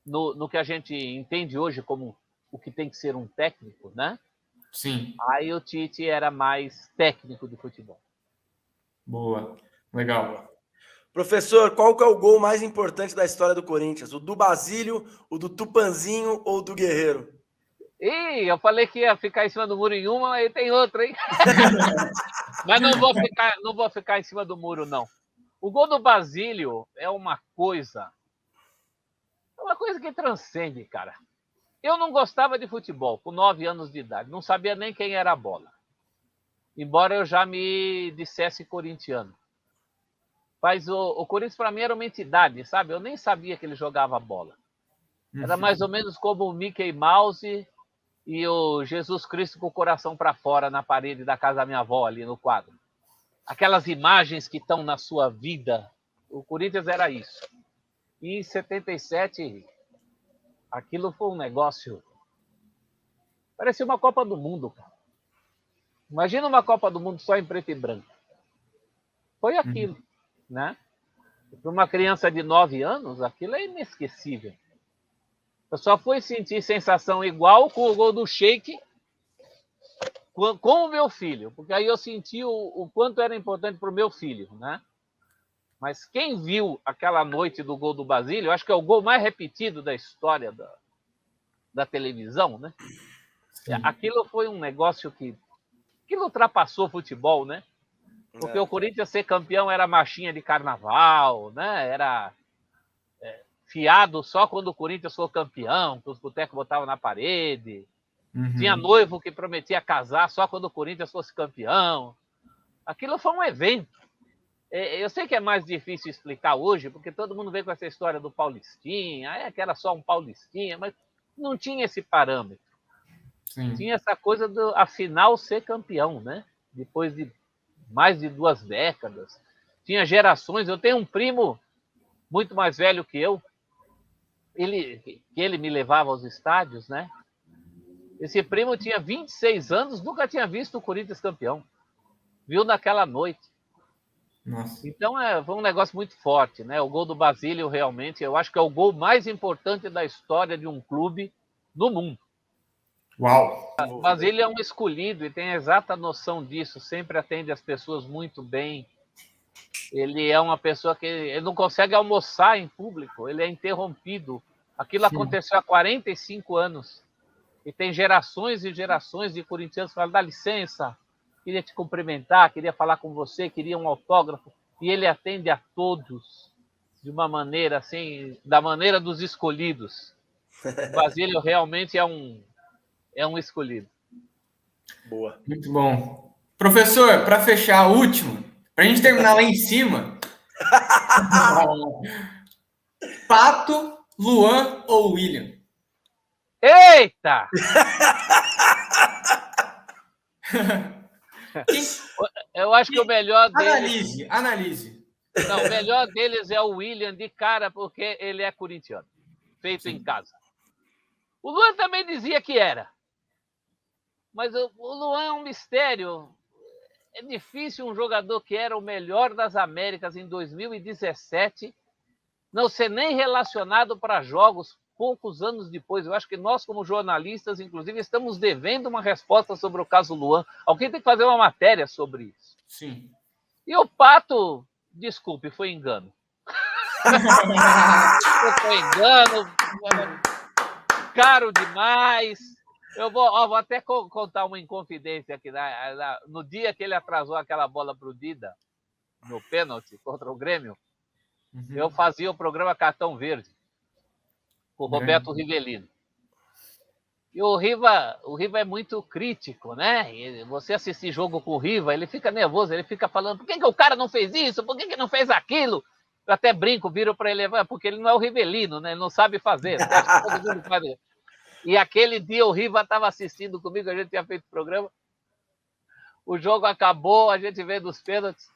no que a gente entende hoje como o que tem que ser um técnico, né?
Sim.
Aí o Tite era mais técnico de futebol.
Boa, legal.
Professor, qual que é o gol mais importante da história do Corinthians? O do Basílio, o do Tupanzinho ou o do Guerreiro?
Ih, eu falei que ia ficar em cima do muro em uma, mas tem outra, hein? Mas não vou ficar em cima do muro, não. O gol do Basílio é uma coisa que transcende, cara. Eu não gostava de futebol com 9 anos de idade, não sabia nem quem era a bola. Embora eu já me dissesse corintiano. Mas o Corinthians, para mim, era uma entidade, sabe? Eu nem sabia que ele jogava bola. Era mais ou menos como o Mickey Mouse e o Jesus Cristo com o coração para fora na parede da casa da minha avó, ali no quadro. Aquelas imagens que estão na sua vida. O Corinthians era isso. E em 77, aquilo foi um negócio... Parecia uma Copa do Mundo, cara. Imagina uma Copa do Mundo só em preto e branco. Foi aquilo. Né? Para uma criança de 9 anos, aquilo é inesquecível. Eu só fui sentir sensação igual com o gol do Sheik com o meu filho, porque aí eu senti o quanto era importante para o meu filho, né? Mas quem viu aquela noite do gol do Basílio, acho que é o gol mais repetido da história da televisão, né? Aquilo foi um negócio que ultrapassou o futebol, né? Porque o Corinthians ser campeão era marchinha de carnaval, né? Era fiado só quando o Corinthians foi campeão, que os botecos botavam na parede. Tinha noivo que prometia casar só quando o Corinthians fosse campeão. Aquilo foi um evento. Eu sei que é mais difícil explicar hoje, porque todo mundo vê com essa história do Paulistinha, que era só um Paulistinha, mas não tinha esse parâmetro. Sim. Tinha essa coisa do, afinal, ser campeão, né? Depois de mais de 2 décadas. Tinha gerações. Eu tenho um primo muito mais velho que eu. Ele me levava aos estádios, né? Esse primo tinha 26 anos, nunca tinha visto o Corinthians campeão. Viu naquela noite.
Nossa.
Então, foi um negócio muito forte, né? O gol do Basílio, realmente, eu acho que é o gol mais importante da história de um clube no mundo.
Uau!
Basílio é um escolhido e tem a exata noção disso, sempre atende as pessoas muito bem. Ele é uma pessoa que ele não consegue almoçar em público, ele é interrompido. Aquilo aconteceu há 45 anos. E tem gerações e gerações de corintianos que falam, dá licença, queria te cumprimentar, queria falar com você, queria um autógrafo. E ele atende a todos de uma maneira assim, da maneira dos escolhidos. O Basílio realmente é um escolhido.
Boa.
Muito bom. Professor, para fechar a última, para a gente terminar lá em cima. Pato, Luan ou William?
Eita! Eu acho que o melhor deles...
Analise.
Não, o melhor deles é o William de cara, porque ele é corintiano. Feito em casa. O Luan também dizia que era. Mas o Luan é um mistério. É difícil um jogador que era o melhor das Américas em 2017 não ser nem relacionado para jogos poucos anos depois. Eu acho que nós, como jornalistas, inclusive, estamos devendo uma resposta sobre o caso Luan. Alguém tem que fazer uma matéria sobre isso.
Sim.
E o Pato, desculpe, foi engano. Foi engano, caro demais. Eu vou até contar uma inconfidência aqui. No dia que ele atrasou aquela bola pro Dida, no pênalti contra o Grêmio, eu fazia o programa Cartão Verde com o Roberto Rivelino. E o Riva é muito crítico, né? E você assistir jogo com o Riva, ele fica nervoso, ele fica falando, por que o cara não fez isso? Por que não fez aquilo? Eu até brinco, viro para ele, porque ele não é o Rivelino, né? Ele não sabe fazer. Todo mundo faz. E aquele dia o Riva estava assistindo comigo, a gente tinha feito o programa. O jogo acabou, a gente veio dos pênaltis.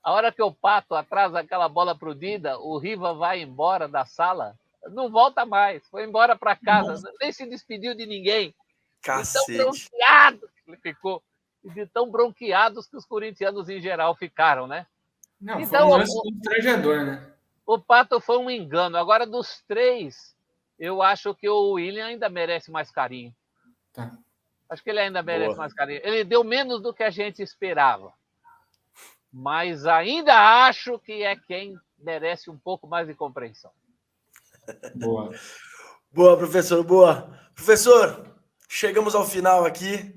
A hora que o Pato atrasa aquela bola pro Dida, o Riva vai embora da sala, não volta mais, foi embora para casa, nem se despediu de ninguém.
Cacete.
De tão bronqueado que ele ficou, e de tão bronqueados que os corintianos em geral ficaram, né?
Não,
então,
foi um lance constrangedor, né?
O Pato foi um engano. Agora, dos três, eu acho que o William ainda merece mais carinho.
Tá.
Acho que ele ainda merece mais carinho. Ele deu menos do que a gente esperava. Mas ainda acho que é quem merece um pouco mais de compreensão.
Boa.
Boa, professor, boa. Professor, chegamos ao final aqui.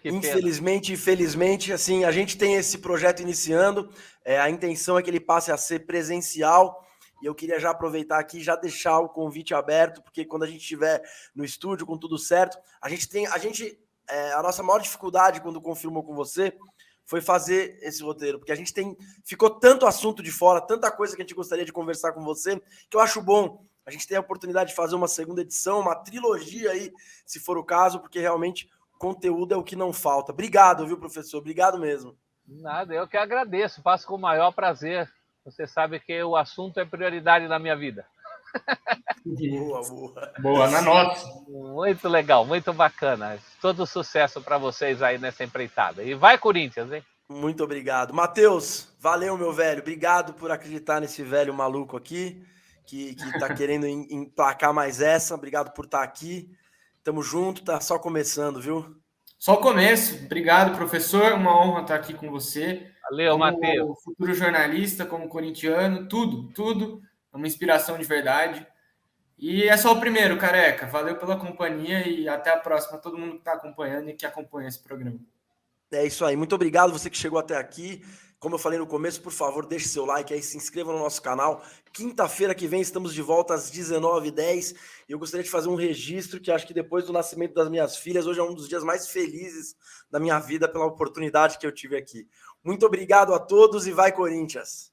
Que
infelizmente, infelizmente, assim, a gente tem esse projeto iniciando. A intenção é que ele passe a ser presencial. E eu queria já aproveitar aqui e já deixar o convite aberto, porque quando a gente estiver no estúdio com tudo certo, a nossa maior dificuldade quando confirmou com você foi fazer esse roteiro, porque a gente ficou tanto assunto de fora, tanta coisa que a gente gostaria de conversar com você, que eu acho bom a gente ter a oportunidade de fazer uma segunda edição, uma trilogia aí, se for o caso, porque realmente conteúdo é o que não falta. Obrigado, viu, professor? Obrigado mesmo.
Nada, eu que agradeço, faço com o maior prazer. Você sabe que o assunto é prioridade na minha vida.
Boa, na nossa.
Muito legal, muito bacana. Todo sucesso para vocês aí nessa empreitada. E vai, Corinthians, hein?
Muito obrigado. Matheus, valeu, meu velho. Obrigado por acreditar nesse velho maluco aqui, que tá querendo emplacar mais essa. Obrigado por estar aqui. Tamo junto, tá só começando, viu?
Só o começo. Obrigado, professor. Uma honra estar aqui com você.
Valeu, Matheus.
Como futuro jornalista, como corintiano, tudo. É uma inspiração de verdade. E é só o primeiro, Careca. Valeu pela companhia e até a próxima. Todo mundo que está acompanhando e que acompanha esse programa.
É isso aí. Muito obrigado você que chegou até aqui. Como eu falei no começo, por favor, deixe seu like aí, se inscreva no nosso canal. Quinta-feira que vem estamos de volta às 19h10. E eu gostaria de fazer um registro que acho que depois do nascimento das minhas filhas, hoje é um dos dias mais felizes da minha vida pela oportunidade que eu tive aqui. Muito obrigado a todos e vai, Corinthians!